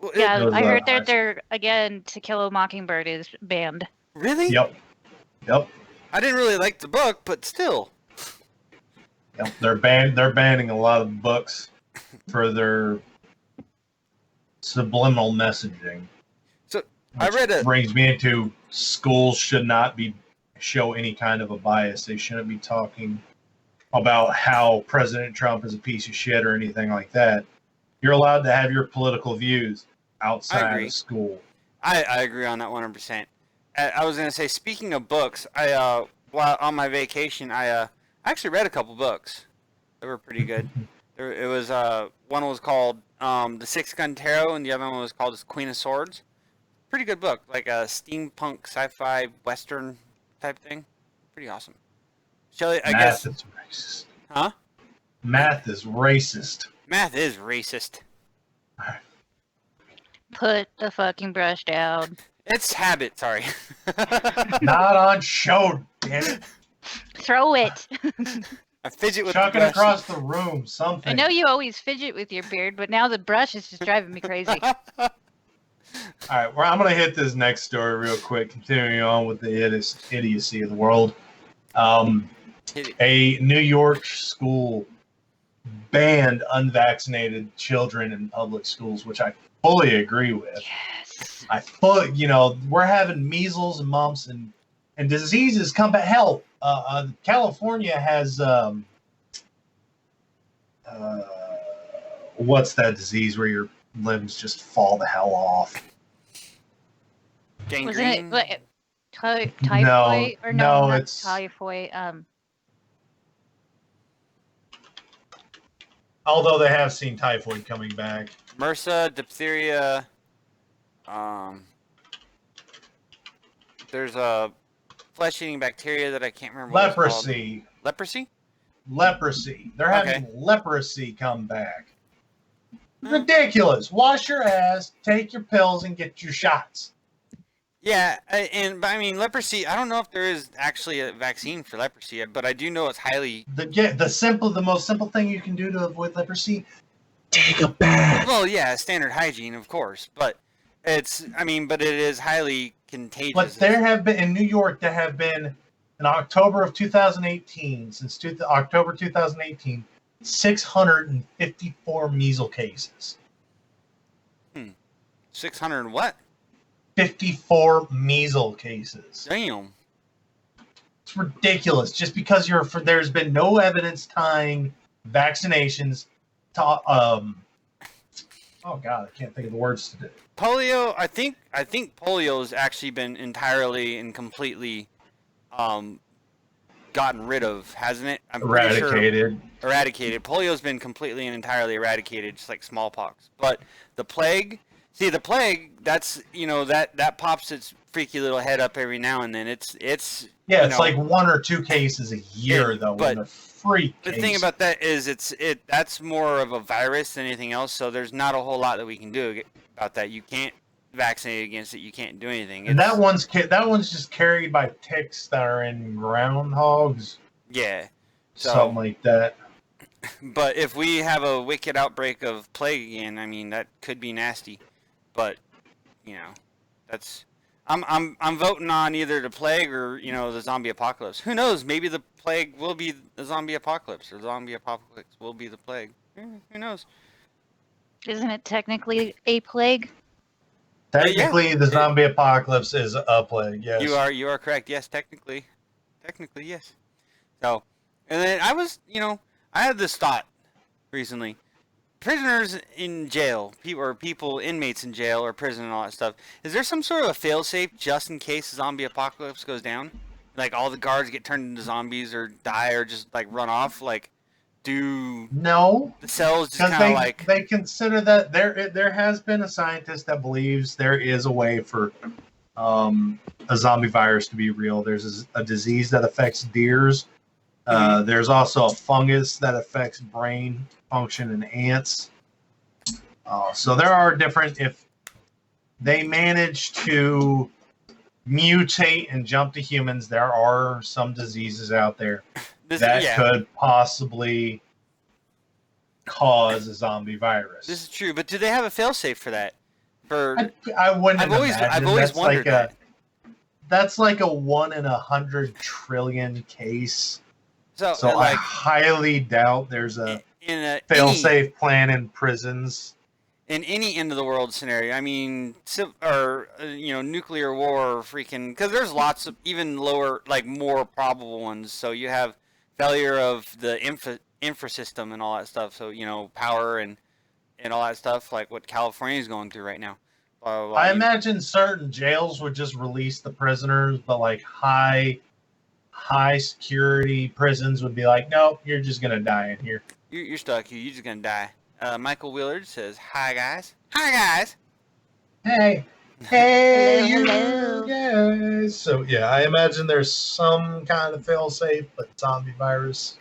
Speaker 1: Well,
Speaker 4: yeah,
Speaker 2: those
Speaker 4: I
Speaker 2: are
Speaker 4: heard
Speaker 2: high
Speaker 4: that they're again To Kill a Mockingbird is banned.
Speaker 1: really?
Speaker 2: Yep. Yep.
Speaker 1: I didn't really like the book, but still.
Speaker 2: Yep. They're banning a lot of books for their subliminal messaging.
Speaker 1: So, I read a-
Speaker 2: brings me into schools should not show any kind of a bias. They shouldn't be talking about how President Trump is a piece of shit or anything like that. You're allowed to have your political views outside
Speaker 1: agree.
Speaker 2: of school.
Speaker 1: I agree on that 100%. I was going to say, speaking of books, while on my vacation, I actually read a couple books. They were pretty good. It was one was called The Six Gun Tarot, and the other one was called Queen of Swords. Pretty good book, like a steampunk sci-fi western type thing. Pretty awesome. Shelley, I
Speaker 2: Math
Speaker 1: guess.
Speaker 2: is racist.
Speaker 1: Huh?
Speaker 2: Math is racist.
Speaker 1: Math is racist.
Speaker 4: Put the fucking brush down.
Speaker 1: It's habit. Sorry.
Speaker 2: Not on show, damn it.
Speaker 4: Throw it.
Speaker 1: I fidget with
Speaker 2: Chuck
Speaker 1: the
Speaker 2: it
Speaker 1: brush.
Speaker 2: across the room, something.
Speaker 4: I know you always fidget with your beard, but now the brush is just driving me crazy.
Speaker 2: All right, well, I'm going to hit this next story real quick, continuing on with the idiocy of the world. A New York school banned unvaccinated children in public schools, which I fully agree with.
Speaker 4: Yes.
Speaker 2: We're having measles and mumps and diseases come back. Hell, California has what's that disease where your limbs just fall the hell off?
Speaker 4: Wasn't
Speaker 1: Gangrene.
Speaker 4: it like typhoid? Or
Speaker 2: no,
Speaker 4: not
Speaker 2: it's-
Speaker 4: typhoid.
Speaker 2: Although they have seen typhoid coming back.
Speaker 1: MRSA, diphtheria. There's a flesh-eating bacteria that I can't remember. What it's called.
Speaker 2: Leprosy.
Speaker 1: Leprosy?
Speaker 2: Leprosy. They're having
Speaker 1: Okay.
Speaker 2: leprosy come back.
Speaker 1: Hmm.
Speaker 2: Ridiculous. Wash your ass, take your pills, and get your shots.
Speaker 1: Yeah, but I mean leprosy. I don't know if there is actually a vaccine for leprosy, but I do know it's highly.
Speaker 2: The most simple thing you can do to avoid leprosy: take a bath.
Speaker 1: Well, yeah, standard hygiene, of course, but but it is highly contagious.
Speaker 2: But there have been in New York. There have been in October of 2018, since October 2018, 654 measles cases.
Speaker 1: 600 what?
Speaker 2: 54 measles cases.
Speaker 1: Damn.
Speaker 2: It's ridiculous. Just because there's been no evidence tying vaccinations to oh god, I can't think of the words to do.
Speaker 1: Polio. I think polio has actually been entirely and completely gotten rid of, hasn't it? I'm pretty sure-
Speaker 2: Eradicated.
Speaker 1: eradicated. Polio's been completely and entirely eradicated, just like smallpox. But the plague, that's that pops its freaky little head up every now and then. It's
Speaker 2: Yeah,
Speaker 1: you
Speaker 2: it's
Speaker 1: know,
Speaker 2: like 1 or 2 cases a year
Speaker 1: Yeah,
Speaker 2: though.
Speaker 1: but
Speaker 2: When they're freak
Speaker 1: the
Speaker 2: cases.
Speaker 1: thing about that is that's more of a virus than anything else. So there's not a whole lot that we can do about that. You can't vaccinate against it. You can't do anything.
Speaker 2: and that one's just carried by ticks that are in groundhogs,
Speaker 1: Yeah. So,
Speaker 2: something like that.
Speaker 1: but if we have a wicked outbreak of plague again, I mean that could be nasty. But that's I'm voting on either the plague or the zombie apocalypse. Who knows? Maybe the plague will be the zombie apocalypse, or zombie apocalypse will be the plague. Who knows?
Speaker 4: Isn't it technically a plague?
Speaker 2: Technically, the zombie apocalypse is a plague. Yes.
Speaker 1: You are correct. Yes, technically yes. So, and then I had this thought recently. Prisoners in jail, inmates in jail or prison and all that stuff. Is there some sort of a fail-safe just in case the zombie apocalypse goes down? Like all the guards get turned into zombies or die or just like run off? Like, do
Speaker 2: No,
Speaker 1: the cells just
Speaker 2: because
Speaker 1: kind of like?
Speaker 2: they consider that there has been a scientist that believes there is a way for a zombie virus to be real. There's a disease that affects deers. There's also a fungus that affects brain function in ants. So there are different, if they manage to mutate and jump to humans, there are some diseases out there that could possibly cause a zombie virus.
Speaker 1: This is true, but do they have a failsafe for that?
Speaker 2: I wouldn't.
Speaker 1: I've always wondered that.
Speaker 2: That's like a 1 in 100 trillion case. So I
Speaker 1: like,
Speaker 2: highly doubt there's a fail-safe plan in prisons.
Speaker 1: In any end of the world scenario, I mean, nuclear war, freaking, because there's lots of even lower, like more probable ones. So you have failure of the infra system and all that stuff. So power and all that stuff, like what California is going through right now. Blah, blah, blah.
Speaker 2: I imagine certain jails would just release the prisoners, but like high security prisons would be like, nope, you're just gonna die in here.
Speaker 1: You're stuck here. You're just gonna die. Michael Willard says, "Hi guys, hi guys."
Speaker 2: Hey,
Speaker 4: Hello.
Speaker 2: guys. So yeah, I imagine there's some kind of fail-safe, but zombie virus.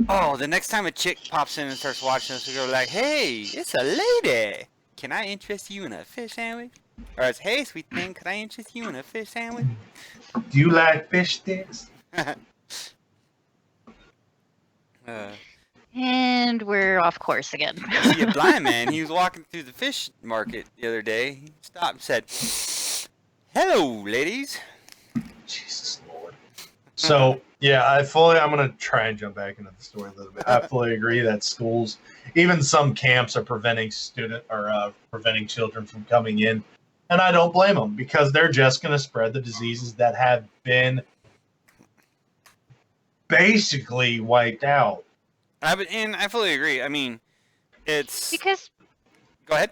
Speaker 1: Oh, the next time a chick pops in and starts watching us, we go like, "Hey, it's a lady. Can I interest you in a fish sandwich?" Or it's, "Hey, sweet thing, could I interest you in a fish sandwich?"
Speaker 2: Do you like fish sticks?
Speaker 4: And we're off course again.
Speaker 1: See a blind man. He was walking through the fish market the other day. He stopped and said, "Hello, ladies."
Speaker 2: Jesus Lord. So yeah, I'm gonna try and jump back into the story a little bit. I fully agree that schools, even some camps, are preventing children from coming in, and I don't blame them because they're just gonna spread the diseases that have been basically wiped out.
Speaker 1: And I fully agree. I mean, it's
Speaker 4: Because
Speaker 1: Go ahead.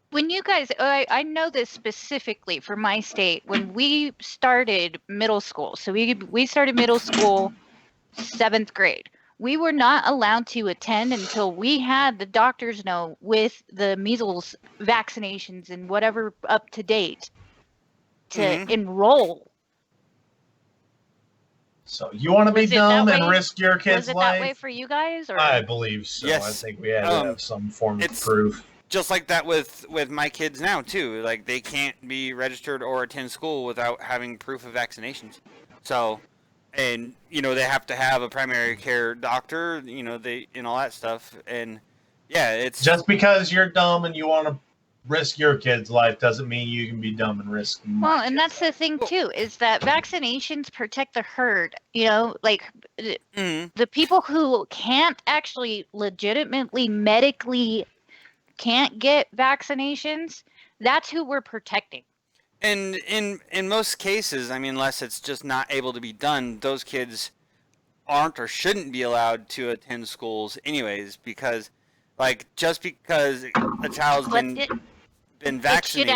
Speaker 4: when you guys, I know this specifically for my state, when we started middle school, so we started middle school 7th grade. We were not allowed to attend until we had the doctor's note with the measles vaccinations and whatever up to date to enroll.
Speaker 2: So you want to be
Speaker 4: Was it
Speaker 2: dumb
Speaker 4: that
Speaker 2: and
Speaker 4: way?
Speaker 2: risk your kid's
Speaker 4: Was it
Speaker 2: life?
Speaker 4: that way for you guys? Or
Speaker 2: I believe so.
Speaker 1: Yes.
Speaker 2: I think we had to have some form of
Speaker 1: it's-
Speaker 2: proof.
Speaker 1: Just like that with my kids now too. Like they can't be registered or attend school without having proof of vaccinations. So, and they have to have a primary care doctor. And all that stuff. And yeah, it's
Speaker 2: Just because you're dumb and you want to risk your kid's life doesn't mean you can be dumb and risk.
Speaker 4: well, and that's the thing too, is that vaccinations protect the herd. Like
Speaker 1: Mhm.
Speaker 4: the people who can't actually legitimately medically can't get vaccinations, that's who we're protecting.
Speaker 1: And in most cases, I mean, unless it's just not able to be done, those kids aren't or shouldn't be allowed to attend schools anyways, because like just because a child's
Speaker 4: But
Speaker 1: been
Speaker 4: it should
Speaker 1: vaccinated.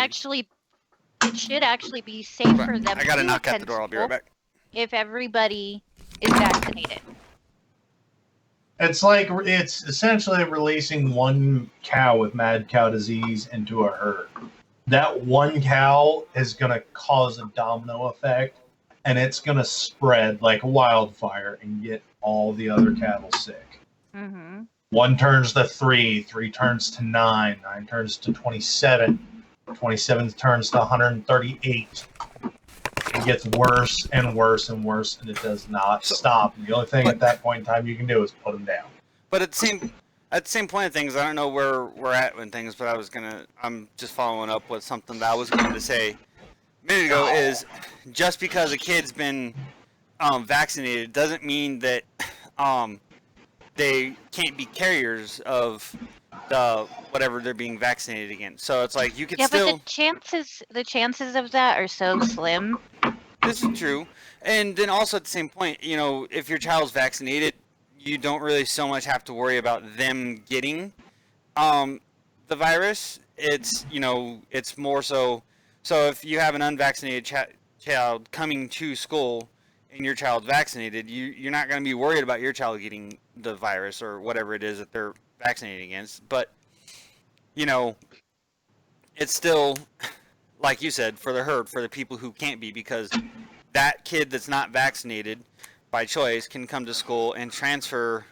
Speaker 4: actually be safe for them.
Speaker 1: I gotta
Speaker 4: to
Speaker 1: knock at the
Speaker 4: attend
Speaker 1: door. I'll be right
Speaker 4: school
Speaker 1: back.
Speaker 4: if everybody is vaccinated.
Speaker 2: It's essentially releasing one cow with mad cow disease into a herd. That one cow is going to cause a domino effect, and it's going to spread like wildfire and get all the other cattle sick.
Speaker 4: Mm-hmm.
Speaker 2: 1 turns to 3, 3 turns to 9, 9 turns to 27, 27 turns to 138. It gets worse and worse and worse, and it does not stop. And the only thing at that point in time you can do is put them down.
Speaker 1: But at the same point of things, I don't know where we're at with things, but I'm just following up with something that I was going to say a minute ago. Is just because a kid's been vaccinated doesn't mean that they can't be carriers of the whatever they're being vaccinated against. So it's like you could
Speaker 4: Yeah,
Speaker 1: still.
Speaker 4: but the chances of that are so slim.
Speaker 1: This is true, and then also at the same point, you know, if your child's vaccinated, you don't really so much have to worry about them getting um, the virus. It's it's more so. So if you have an unvaccinated child coming to school and your child's vaccinated, you're not going to be worried about your child getting the virus or whatever it is that they're vaccinated against. But you know, it's still like you said for the herd, for the people who can't be, because that kid that's not vaccinated by choice can come to school and transfer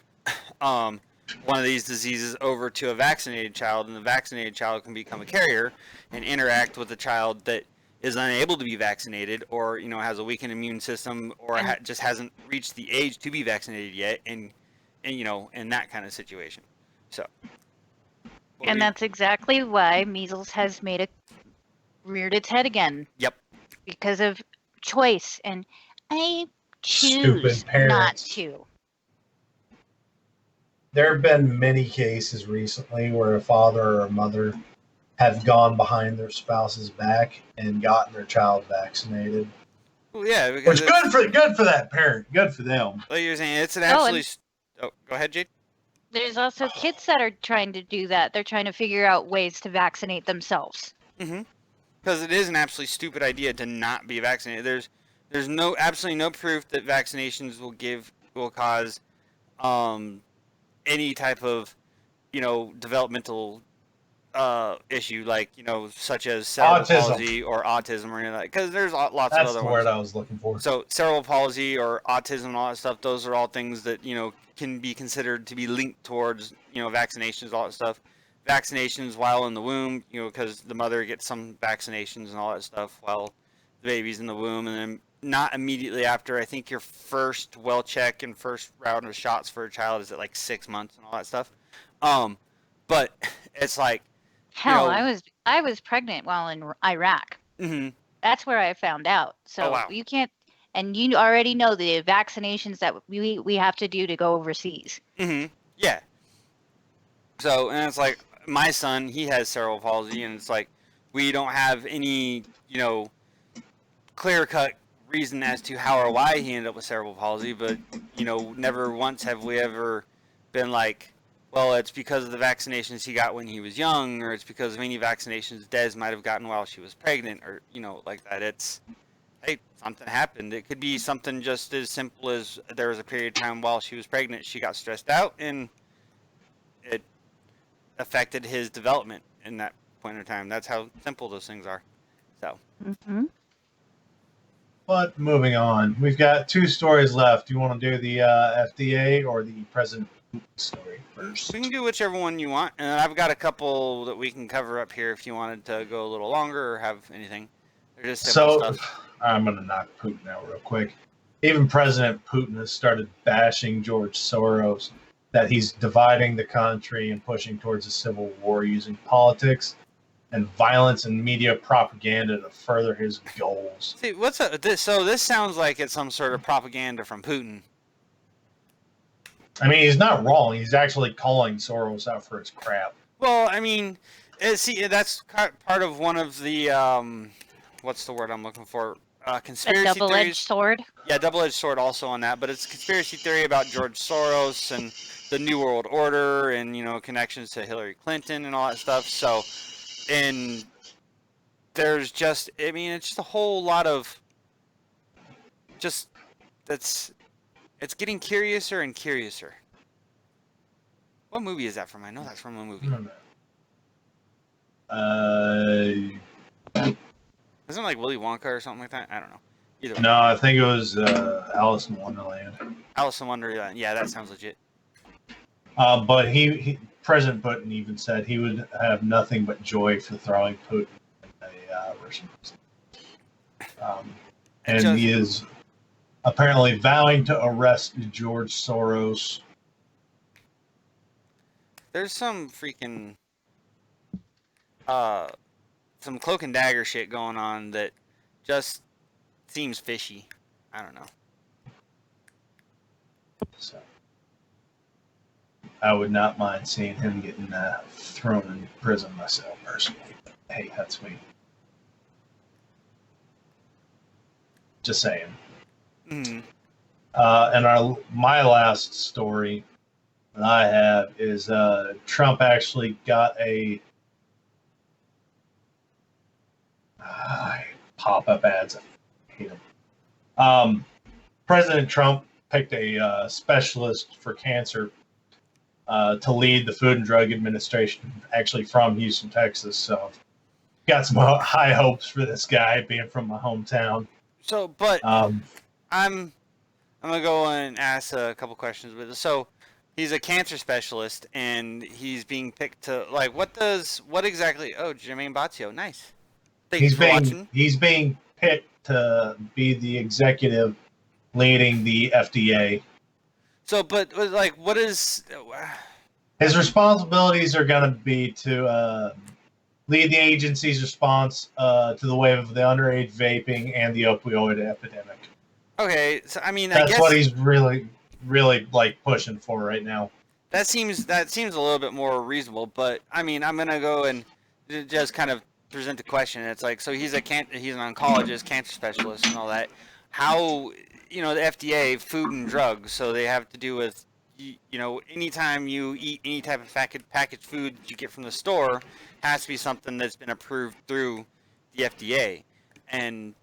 Speaker 1: one of these diseases over to a vaccinated child, and the vaccinated child can become a carrier and interact with a child that is unable to be vaccinated, or has a weakened immune system, or just hasn't reached the age to be vaccinated yet, and in that kind of situation. So,
Speaker 4: And that's exactly why measles has reared its head again.
Speaker 1: Yep.
Speaker 4: Because of choice, and I
Speaker 2: Stupid
Speaker 4: choose not
Speaker 2: parents.
Speaker 4: to.
Speaker 2: There have been many cases recently where a father or a mother have gone behind their spouse's back and gotten their child vaccinated.
Speaker 1: Well, yeah, because
Speaker 2: Which good for that parent. Good for them.
Speaker 1: like you're saying, it's an
Speaker 4: Oh,
Speaker 1: absolutely. Oh, go ahead, Jade.
Speaker 4: There's also kids that are trying to do that. They're trying to figure out ways to vaccinate themselves.
Speaker 1: Mm-hmm. Because it is an absolutely stupid idea to not be vaccinated. There's absolutely no proof that vaccinations will cause any type of developmental issue, like such as cerebral
Speaker 2: Autism.
Speaker 1: palsy or autism or anything like that. Because there's lots
Speaker 2: That's
Speaker 1: of other
Speaker 2: the
Speaker 1: ones.
Speaker 2: word I was looking for.
Speaker 1: So cerebral palsy or autism and all that stuff, those are all things that can be considered to be linked towards vaccinations, all that stuff. Vaccinations while in the womb, because the mother gets some vaccinations and all that stuff while the baby's in the womb, and then not immediately after. I think your first well check and first round of shots for a child is at like 6 months and all that stuff. But it's like
Speaker 4: Hell, I was pregnant while in Iraq.
Speaker 1: mm-hmm.
Speaker 4: That's where I found out. So
Speaker 1: Oh, wow.
Speaker 4: you can't, and you already know the vaccinations that we have to do to go overseas.
Speaker 1: Mm-hmm. Yeah. So, and it's like my son, he has cerebral palsy, and it's like we don't have any, clear-cut reason as to how or why he ended up with cerebral palsy, but never once have we ever been like, well, it's because of the vaccinations he got when he was young, or it's because of any vaccinations Des might have gotten while she was pregnant, or like that. It's, hey, something happened. It could be something just as simple as there was a period of time while she was pregnant, she got stressed out, and it affected his development in that point in time. That's how simple those things are. So.
Speaker 4: Mm-hmm.
Speaker 2: But moving on, we've got 2 stories left. Do you want to do the FDA or the President Putin story first?
Speaker 1: We can do whichever one you want, and I've got a couple that we can cover up here if you wanted to go a little longer or have anything. They're just simple stuff.
Speaker 2: I'm going to knock Putin out real quick. Even President Putin has started bashing George Soros, that he's dividing the country and pushing towards a civil war using politics and violence and media propaganda to further his goals.
Speaker 1: See, so this sounds like it's some sort of propaganda from Putin.
Speaker 2: I mean, he's not wrong. He's actually calling Soros out for his crap.
Speaker 1: Well, I mean, see, that's part of one of the what's the word I'm looking for? Conspiracy
Speaker 4: A double-edged
Speaker 1: theories.
Speaker 4: sword.
Speaker 1: Yeah, double-edged sword also on that, but it's a conspiracy theory about George Soros and the New World Order and, connections to Hillary Clinton and all that stuff. So, and there's just, I mean, it's just a whole lot of it's getting curiouser and curiouser. What movie is that from? I know that's from a movie. Isn't it like Willy Wonka or something like that? I don't know. Either way.
Speaker 2: No, I think it was Alice in Wonderland.
Speaker 1: Alice in Wonderland. Yeah, that sounds legit.
Speaker 2: But President Putin even said he would have nothing but joy for throwing Putin in a Russian prison. And he is apparently vowing to arrest George Soros.
Speaker 1: There's some freaking some cloak and dagger shit going on that just seems fishy. I don't know.
Speaker 2: So. I would not mind seeing him getting thrown in prison myself personally. But, hey, that's me. Just saying.
Speaker 1: Mm-hmm.
Speaker 2: And my last story that I have is Trump actually got a pop-up ads. I hate them. President Trump picked a specialist for cancer to lead the Food and Drug Administration, actually from Houston, Texas. So got some high hopes for this guy being from my hometown.
Speaker 1: So, but
Speaker 2: Um,
Speaker 1: I'm gonna go and ask a couple questions with this. So he's a cancer specialist, and he's being picked to like what exactly? Oh, Jermaine Batio, nice. Thanks for watching.
Speaker 2: He's being picked to be the executive leading the FDA.
Speaker 1: So, but like, what is?
Speaker 2: His responsibilities are going to be to lead the agency's response to the wave of the underage vaping and the opioid epidemic.
Speaker 1: Okay, so I mean,
Speaker 2: That's
Speaker 1: I guess
Speaker 2: what he's really like pushing for right now.
Speaker 1: that seems a little bit more reasonable. But I mean, I'm gonna go and just kind of present the question. It's like, so he's an oncologist, cancer specialist, and all that. How, the FDA, food and drugs, so they have to do with, anytime you eat any type of packaged food that you get from the store, has to be something that's been approved through the FDA, and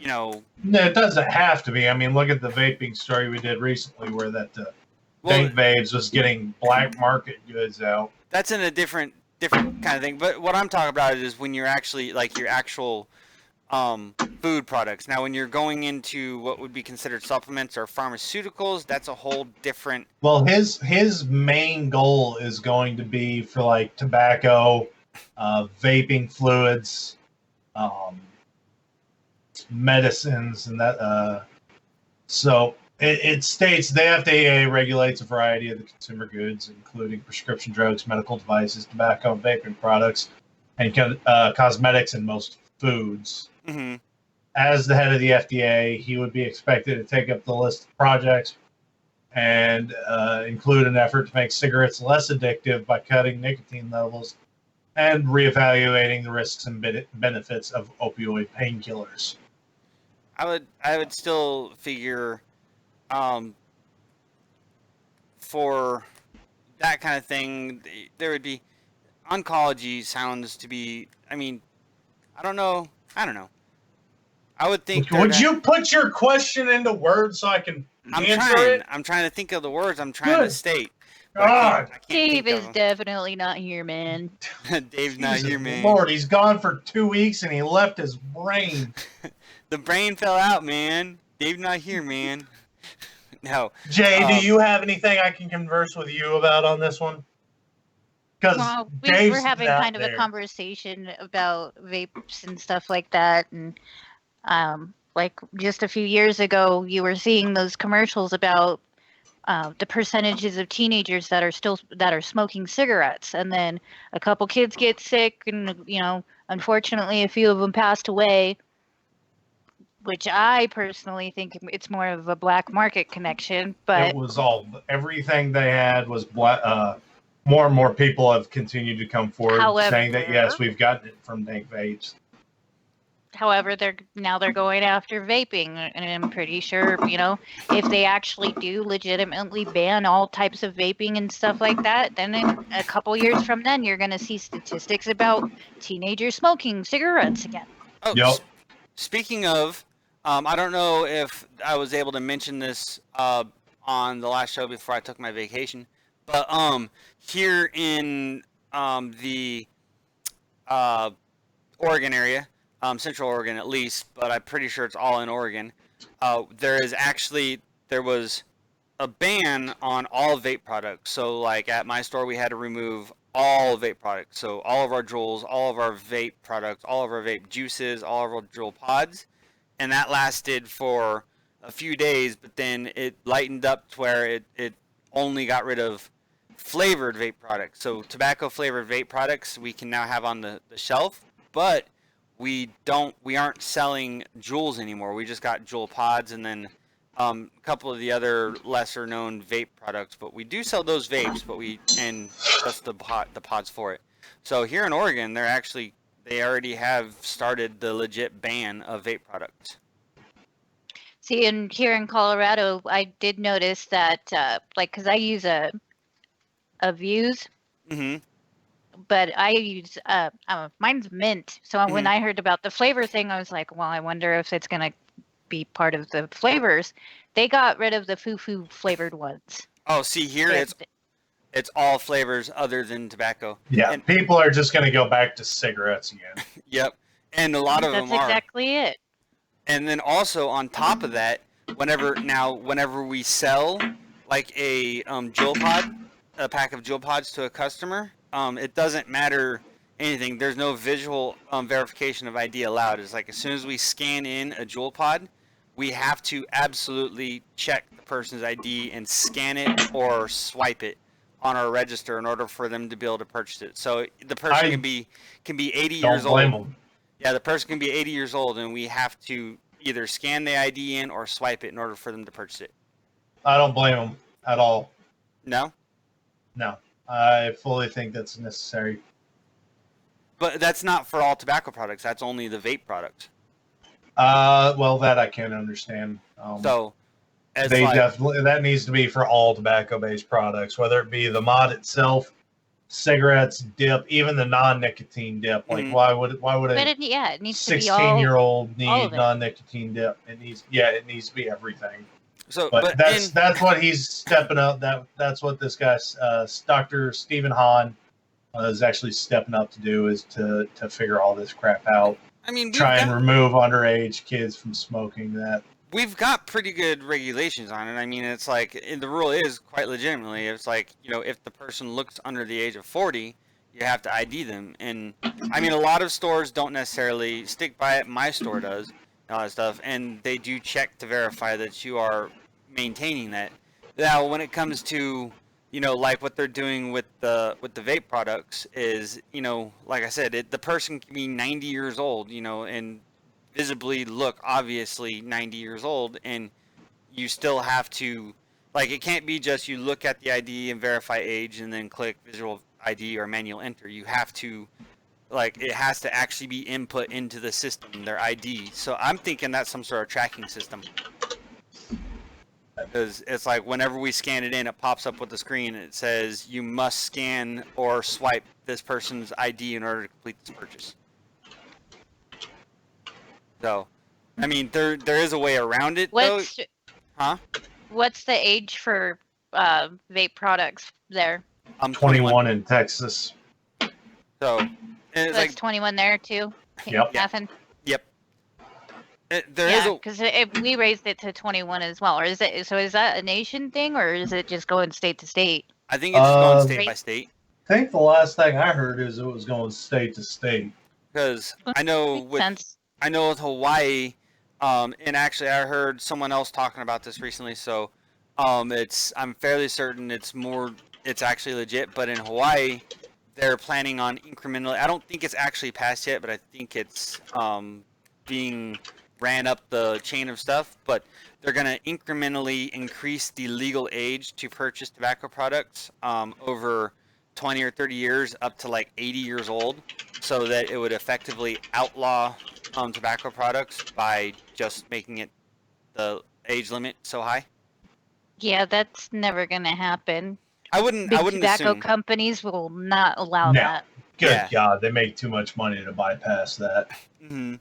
Speaker 2: No, it doesn't have to be. I mean, look at the vaping story we did recently, where that Dank Babes was getting black market goods out.
Speaker 1: That's in a different kind of thing. But what I'm talking about is when you're actually like your actual food products. Now, when you're going into what would be considered supplements or pharmaceuticals, that's a whole different.
Speaker 2: Well, his main goal is going to be for like tobacco, vaping fluids, medicines, and that. So it states the FDA regulates a variety of the consumer goods, including prescription drugs, medical devices, tobacco, and vaping products, and cosmetics and most foods.
Speaker 1: Mm-hmm.
Speaker 2: As the head of the FDA, he would be expected to take up the list of projects and include an effort to make cigarettes less addictive by cutting nicotine levels and reevaluating the risks and benefits of opioid painkillers.
Speaker 1: I would still figure for that kind of thing, there would be oncology sounds to be. I mean, I don't know. I would think.
Speaker 2: Would you put your question into words so I can answer it?
Speaker 1: I'm trying to think of the words I'm trying to state.
Speaker 2: God.
Speaker 1: I can't
Speaker 4: Dave
Speaker 1: think
Speaker 4: is
Speaker 1: of
Speaker 4: definitely not here, man.
Speaker 1: Dave's not here, man.
Speaker 2: Lord, he's gone for 2 weeks and he left his brain.
Speaker 1: The brain fell out, man. Dave's not here, man. No.
Speaker 2: Jay, do you have anything I can converse with you about on this one? Because
Speaker 4: Well, we're having kind of a conversation about vapes and stuff like that, and like just a few years ago, you were seeing those commercials about the percentages of teenagers that are smoking cigarettes, and then a couple kids get sick, and unfortunately, a few of them passed away. Which I personally think it's more of a black market connection, but
Speaker 2: it was everything they had was black. More and more people have continued to come forward saying that yes, we've gotten it from Dank Vapes.
Speaker 4: However, they're going after vaping, and I'm pretty sure, if they actually do legitimately ban all types of vaping and stuff like that, then in a couple years from then, you're going to see statistics about teenagers smoking cigarettes again.
Speaker 1: Oh,
Speaker 2: yep.
Speaker 1: Speaking of, I don't know if I was able to mention this on the last show before I took my vacation, but here in the Oregon area, Central Oregon at least, but I'm pretty sure it's all in Oregon, there was a ban on all vape products. So like at my store, we had to remove all vape products. So all of our Juuls, all of our vape products, all of our vape juices, all of our Juul pods. And that lasted for a few days, but then it lightened up to where it only got rid of flavored vape products. So tobacco flavored vape products we can now have on the shelf, but we aren't selling Juuls anymore. We just got Juul pods, and then a couple of the other lesser known vape products, but we do sell those vapes, and just the pods for it. So here in Oregon, they already have started the legit ban of vape products.
Speaker 4: See, and here in Colorado, I did notice that, because I use a Vuse,
Speaker 1: Mm-hmm.
Speaker 4: but I use mine's mint. So when I heard about the flavor thing, I was like, well, I wonder if it's gonna be part of the flavors. They got rid of the foo-foo flavored ones.
Speaker 1: Oh, see here, it's all flavors other than tobacco.
Speaker 2: Yeah,
Speaker 1: And
Speaker 2: people are just going to go back to cigarettes again.
Speaker 1: yep, and a lot of them are.
Speaker 4: That's exactly it.
Speaker 1: And then also on top of that, whenever we sell like a Juul pod, a pack of Juul pods to a customer, it doesn't matter anything. There's no visual verification of ID allowed. It's like as soon as we scan in a Juul pod, we have to absolutely check the person's ID and scan it or swipe it on our register in order for them to be able to purchase it. So the person can be 80 years
Speaker 2: Don't blame
Speaker 1: old.
Speaker 2: them.
Speaker 1: Yeah, the person can be 80 years old, and we have to either scan the ID in or swipe it in order for them to purchase it.
Speaker 2: I don't blame them at all.
Speaker 1: No?
Speaker 2: No, I fully think that's necessary.
Speaker 1: But that's not for all tobacco products. That's only the vape products.
Speaker 2: Well, that I can understand.
Speaker 1: So, as
Speaker 2: they
Speaker 1: like,
Speaker 2: definitely that needs to be for all tobacco-based products, whether it be the mod itself, cigarettes, dip, even the non-nicotine dip. Like,
Speaker 1: Mhm.
Speaker 2: why would
Speaker 4: But
Speaker 2: a
Speaker 4: it needs to be all.
Speaker 2: 16-year-old
Speaker 4: all
Speaker 2: need
Speaker 4: of it.
Speaker 2: non-nicotine dip? It needs to be everything.
Speaker 1: so,
Speaker 2: But that's what he's stepping up. That's what this guy, Dr. Stephen Hahn, is actually stepping up to do, is to figure all this crap out.
Speaker 1: I mean,
Speaker 2: Try and remove underage kids from smoking that.
Speaker 1: we've got pretty good regulations on it. I mean, it's like the rule is quite legitimately. It's like, if the person looks under the age of 40, you have to ID them. And I mean, a lot of stores don't necessarily stick by it. My store does, and all that stuff, and they do check to verify that you are maintaining that. Now, when it comes to like what they're doing with the vape products is, like I said, the person can be 90 years old, and visibly look obviously 90 years old, and you still have to, like, it can't be just you look at the ID and verify age and then click visual ID or manual enter. You have to, like, it has to actually be input into the system, their ID. So I'm thinking that's some sort of tracking system. Because it's like whenever we scan it in, it pops up with the screen and it says you must scan or swipe this person's ID in order to complete this purchase. So, I mean, there is a way around it, though.
Speaker 4: What's the age for vape products there?
Speaker 2: I'm 21 in Texas.
Speaker 1: So, and it's
Speaker 4: That's
Speaker 1: like
Speaker 4: 21 there too.
Speaker 2: Yep.
Speaker 4: Nothing.
Speaker 1: Yep. There
Speaker 4: Yeah,
Speaker 1: is a
Speaker 4: because if we raised it to 21 as well, or is it? So is that a nation thing, or is it just going state to state?
Speaker 1: I think it's going state by state.
Speaker 2: I think the last thing I heard is it was going state to state.
Speaker 1: Because I know
Speaker 4: Makes
Speaker 1: with
Speaker 4: sense.
Speaker 1: Hawaii, and actually I heard someone else talking about this recently. So, I'm fairly certain it's actually legit. But in Hawaii, they're planning on incrementally. I don't think it's actually passed yet, but I think it's being ran up the chain of stuff. But they're going to incrementally increase the legal age to purchase tobacco products over 20 or 30 years up to like 80 years old, so that it would effectively outlaw tobacco products by just making it the age limit so high.
Speaker 4: Yeah, that's never going to happen.
Speaker 1: I wouldn't
Speaker 4: Tobacco
Speaker 1: assume.
Speaker 4: companies will not allow
Speaker 2: No.
Speaker 4: that.
Speaker 2: Good
Speaker 1: Yeah.
Speaker 2: God, they make too much money to bypass that.
Speaker 1: Mm-hmm.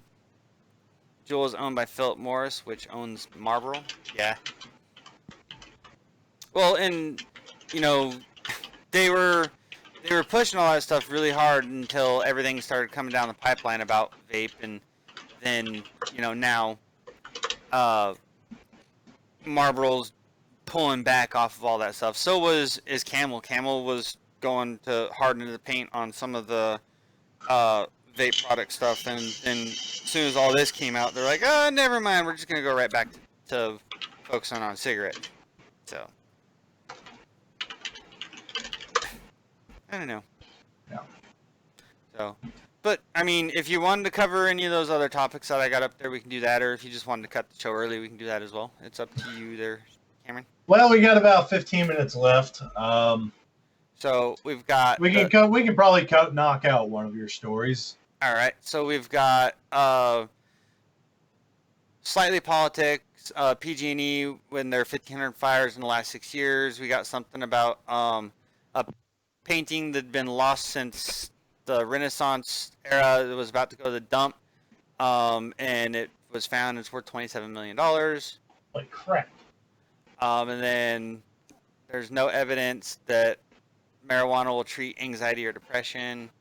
Speaker 1: Juul is owned by Philip Morris, which owns Marlboro. Yeah. Well, and they were pushing all that stuff really hard until everything started coming down the pipeline about vape, and then now Marlboro's pulling back off of all that stuff. So is Camel. Camel was going to hard into the paint on some of the vape product stuff, and then as soon as all this came out, they're like, oh, never mind, we're just gonna go right back to focusing on cigarettes. So I don't know.
Speaker 2: Yeah.
Speaker 1: So But I mean, if you wanted to cover any of those other topics that I got up there, we can do that. Or if you just wanted to cut the show early, we can do that as well. It's up to you there, Cameron.
Speaker 2: Well, we got about 15 minutes left.
Speaker 1: So we've got.
Speaker 2: We can probably knock out one of your stories.
Speaker 1: All right. So we've got slightly politics, PG&E when there are 1,500 fires in the last 6 years. We got something about a painting that had been lost since the Renaissance era. It was about to go to the dump, and it was found. It's worth $27 million.
Speaker 2: Like crap.
Speaker 1: And then there's no evidence that marijuana will treat anxiety or depression.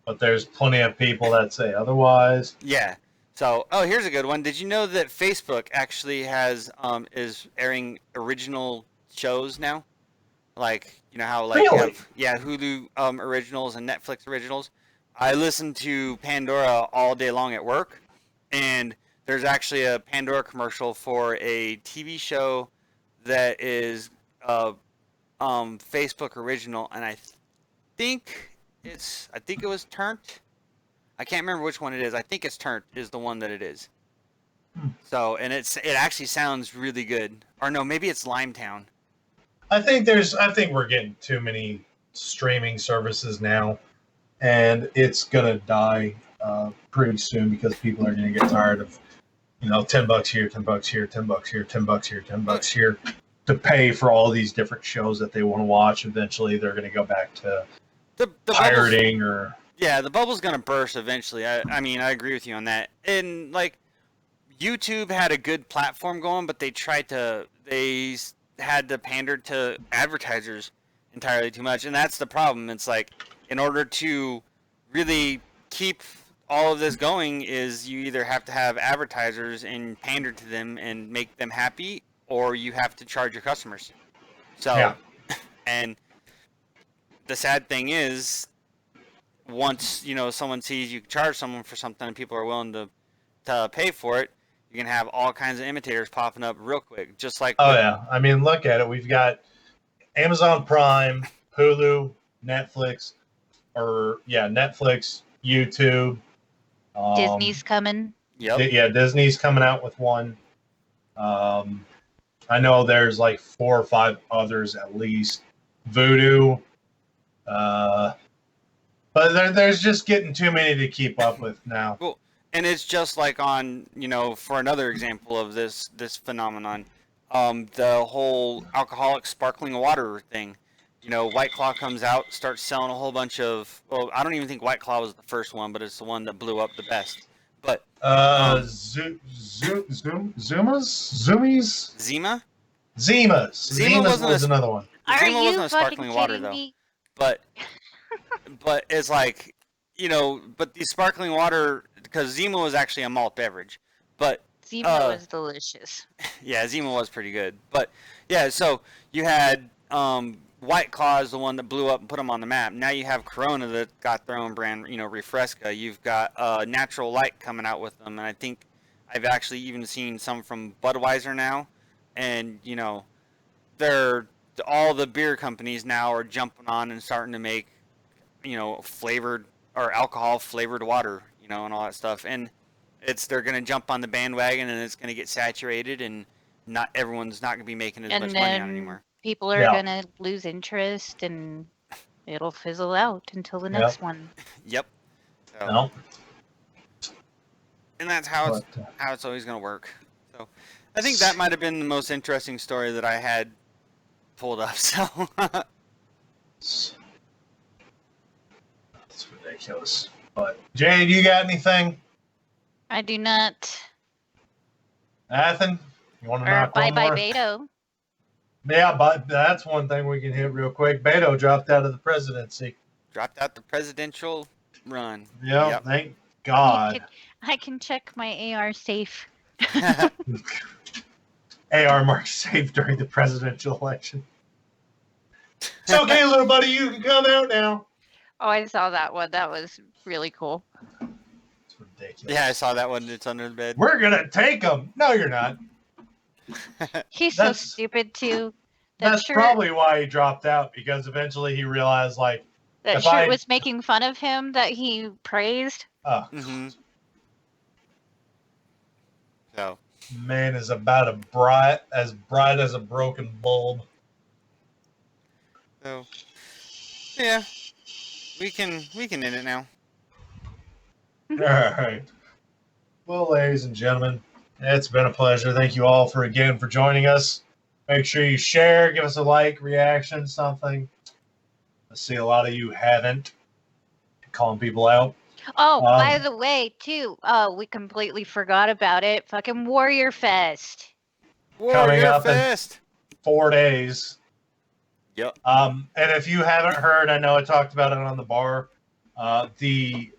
Speaker 2: But there's plenty of people that say otherwise.
Speaker 1: Yeah. So, here's a good one. Did you know that Facebook actually has is airing original shows now? Like, you know how like you
Speaker 2: Really?
Speaker 1: have, Hulu originals and Netflix originals. I listen to Pandora all day long at work, and there's actually a Pandora commercial for a TV show that is Facebook original, and I think it was Turnt. I can't remember which one it is. I think it's Turnt is the one that it is. So, and it actually sounds really good. Or no, maybe it's Limetown.
Speaker 2: I think we're getting too many streaming services now, and it's gonna die pretty soon because people are gonna get tired of, $10 here, $10 here, $10 here, $10 here, $10 here, to pay for all these different shows that they want to watch. Eventually, they're gonna go back to
Speaker 1: The
Speaker 2: pirating or.
Speaker 1: Yeah, the bubble's gonna burst eventually. I mean, I agree with you on that. And like, YouTube had a good platform going, but they had to pander to advertisers entirely too much, and that's the problem. It's like, in order to really keep all of this going, is you either have to have advertisers and pander to them and make them happy, or you have to charge your customers. So,
Speaker 2: Yeah.
Speaker 1: And the sad thing is, once someone sees you charge someone for something and people are willing to pay for it, you can have all kinds of imitators popping up real quick, just like.
Speaker 2: Oh yeah, I mean, look at it. We've got Amazon Prime, Hulu, Netflix, YouTube.
Speaker 4: Disney's coming.
Speaker 1: Yep.
Speaker 2: Yeah, Disney's coming out with one. I know there's like 4 or 5 others at least. Vudu. But there's just getting too many to keep up with now.
Speaker 1: Cool. And it's just like on, for another example of this phenomenon, the whole alcoholic sparkling water thing. White Claw comes out, starts selling a whole bunch of. Well, I don't even think White Claw was the first one, but it's the one that blew up the best. But
Speaker 2: Zoomies?
Speaker 1: Zima.
Speaker 2: Zimas was another one.
Speaker 4: Are
Speaker 1: Zima
Speaker 4: you
Speaker 1: wasn't a
Speaker 4: fucking
Speaker 1: sparkling water
Speaker 4: kidding
Speaker 1: though.
Speaker 4: me?
Speaker 1: But it's like, but the sparkling water, because Zima was actually a malt beverage, but
Speaker 4: Zima was delicious.
Speaker 1: yeah, Zima was pretty good. But yeah, so you had White Claw is the one that blew up and put them on the map. Now you have Corona that got their own brand, Refresca. You've got Natural Light coming out with them, and I think I've actually even seen some from Budweiser now, and all the beer companies now are jumping on and starting to make flavored or alcohol flavored water, and all that stuff, and they're going to jump on the bandwagon, and it's going to get saturated, and not everyone's not going to be making as much money on it anymore.
Speaker 4: People are gonna lose interest, and it'll fizzle out until the next one.
Speaker 1: Yep. So,
Speaker 2: No.
Speaker 1: And that's how it's always going to work. So I think that might have been the most interesting story that I had pulled up. So
Speaker 2: It's ridiculous. But Jade, you got anything?
Speaker 4: I do not.
Speaker 2: Nathan, you want to
Speaker 4: Or
Speaker 2: knock
Speaker 4: bye
Speaker 2: one
Speaker 4: bye
Speaker 2: more?
Speaker 4: Beto.
Speaker 2: Yeah, but that's one thing we can hit real quick. Beto dropped out of the presidency.
Speaker 1: dropped out the presidential run.
Speaker 2: Yep. Thank God.
Speaker 4: I can check my AR safe.
Speaker 2: AR mark safe during the presidential election. It's okay, little buddy. You can come out now.
Speaker 4: Oh, I saw that one. That was really cool.
Speaker 2: It's ridiculous.
Speaker 1: Yeah, I saw that one. It's under the bed.
Speaker 2: We're gonna take them. No, you're not.
Speaker 4: He's so
Speaker 2: That's-
Speaker 4: stupid too. That
Speaker 2: That's
Speaker 4: shirt,
Speaker 2: probably why he dropped out, because eventually he realized, like,
Speaker 4: That
Speaker 2: If
Speaker 4: shirt
Speaker 2: I-
Speaker 4: was making fun of him that he praised.
Speaker 1: Mm-hmm. So
Speaker 2: Man is about bright as a broken bulb.
Speaker 1: so yeah, we can end it now.
Speaker 2: All right. Well, ladies and gentlemen, it's been a pleasure. Thank you all for joining us. Make sure you share, give us a like, reaction, something. I see a lot of you haven't. Calling people out.
Speaker 4: Oh, by
Speaker 2: Um,
Speaker 4: the way, too, we completely forgot about it. Fucking Warrior Fest.
Speaker 2: Coming
Speaker 1: Warrior
Speaker 2: up in-
Speaker 1: Fest.
Speaker 2: 4 days.
Speaker 1: Yep.
Speaker 2: And if you haven't heard, I know I talked about it on the bar. The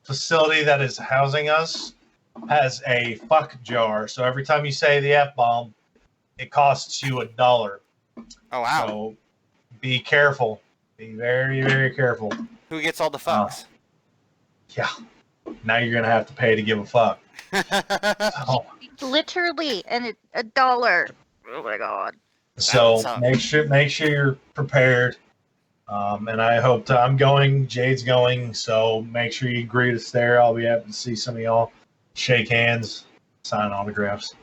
Speaker 2: facility that is housing us has a fuck jar. So every time you say the F-bomb, it costs you $1.
Speaker 1: Oh wow.
Speaker 2: So be careful. Be very, very careful.
Speaker 1: Who gets all the fucks?
Speaker 2: Yeah. Now you're gonna have to pay to give a fuck. So,
Speaker 4: Literally, and it's $1. Oh my god.
Speaker 2: so
Speaker 1: suck.
Speaker 2: make sure you're prepared. And I hope I'm going. Jade's going. So make sure you greet us there. I'll be happy to see some of y'all. Shake hands, sign autographs.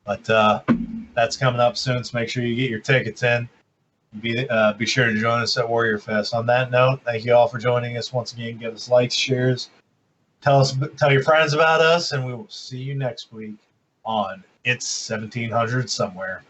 Speaker 2: But that's coming up soon. So make sure you get your tickets in. Be sure to join us at Warrior Fest. On that note, thank you all for joining us once again. Give us likes, shares, tell your friends about us, and we will see you next week on It's 1700 Somewhere.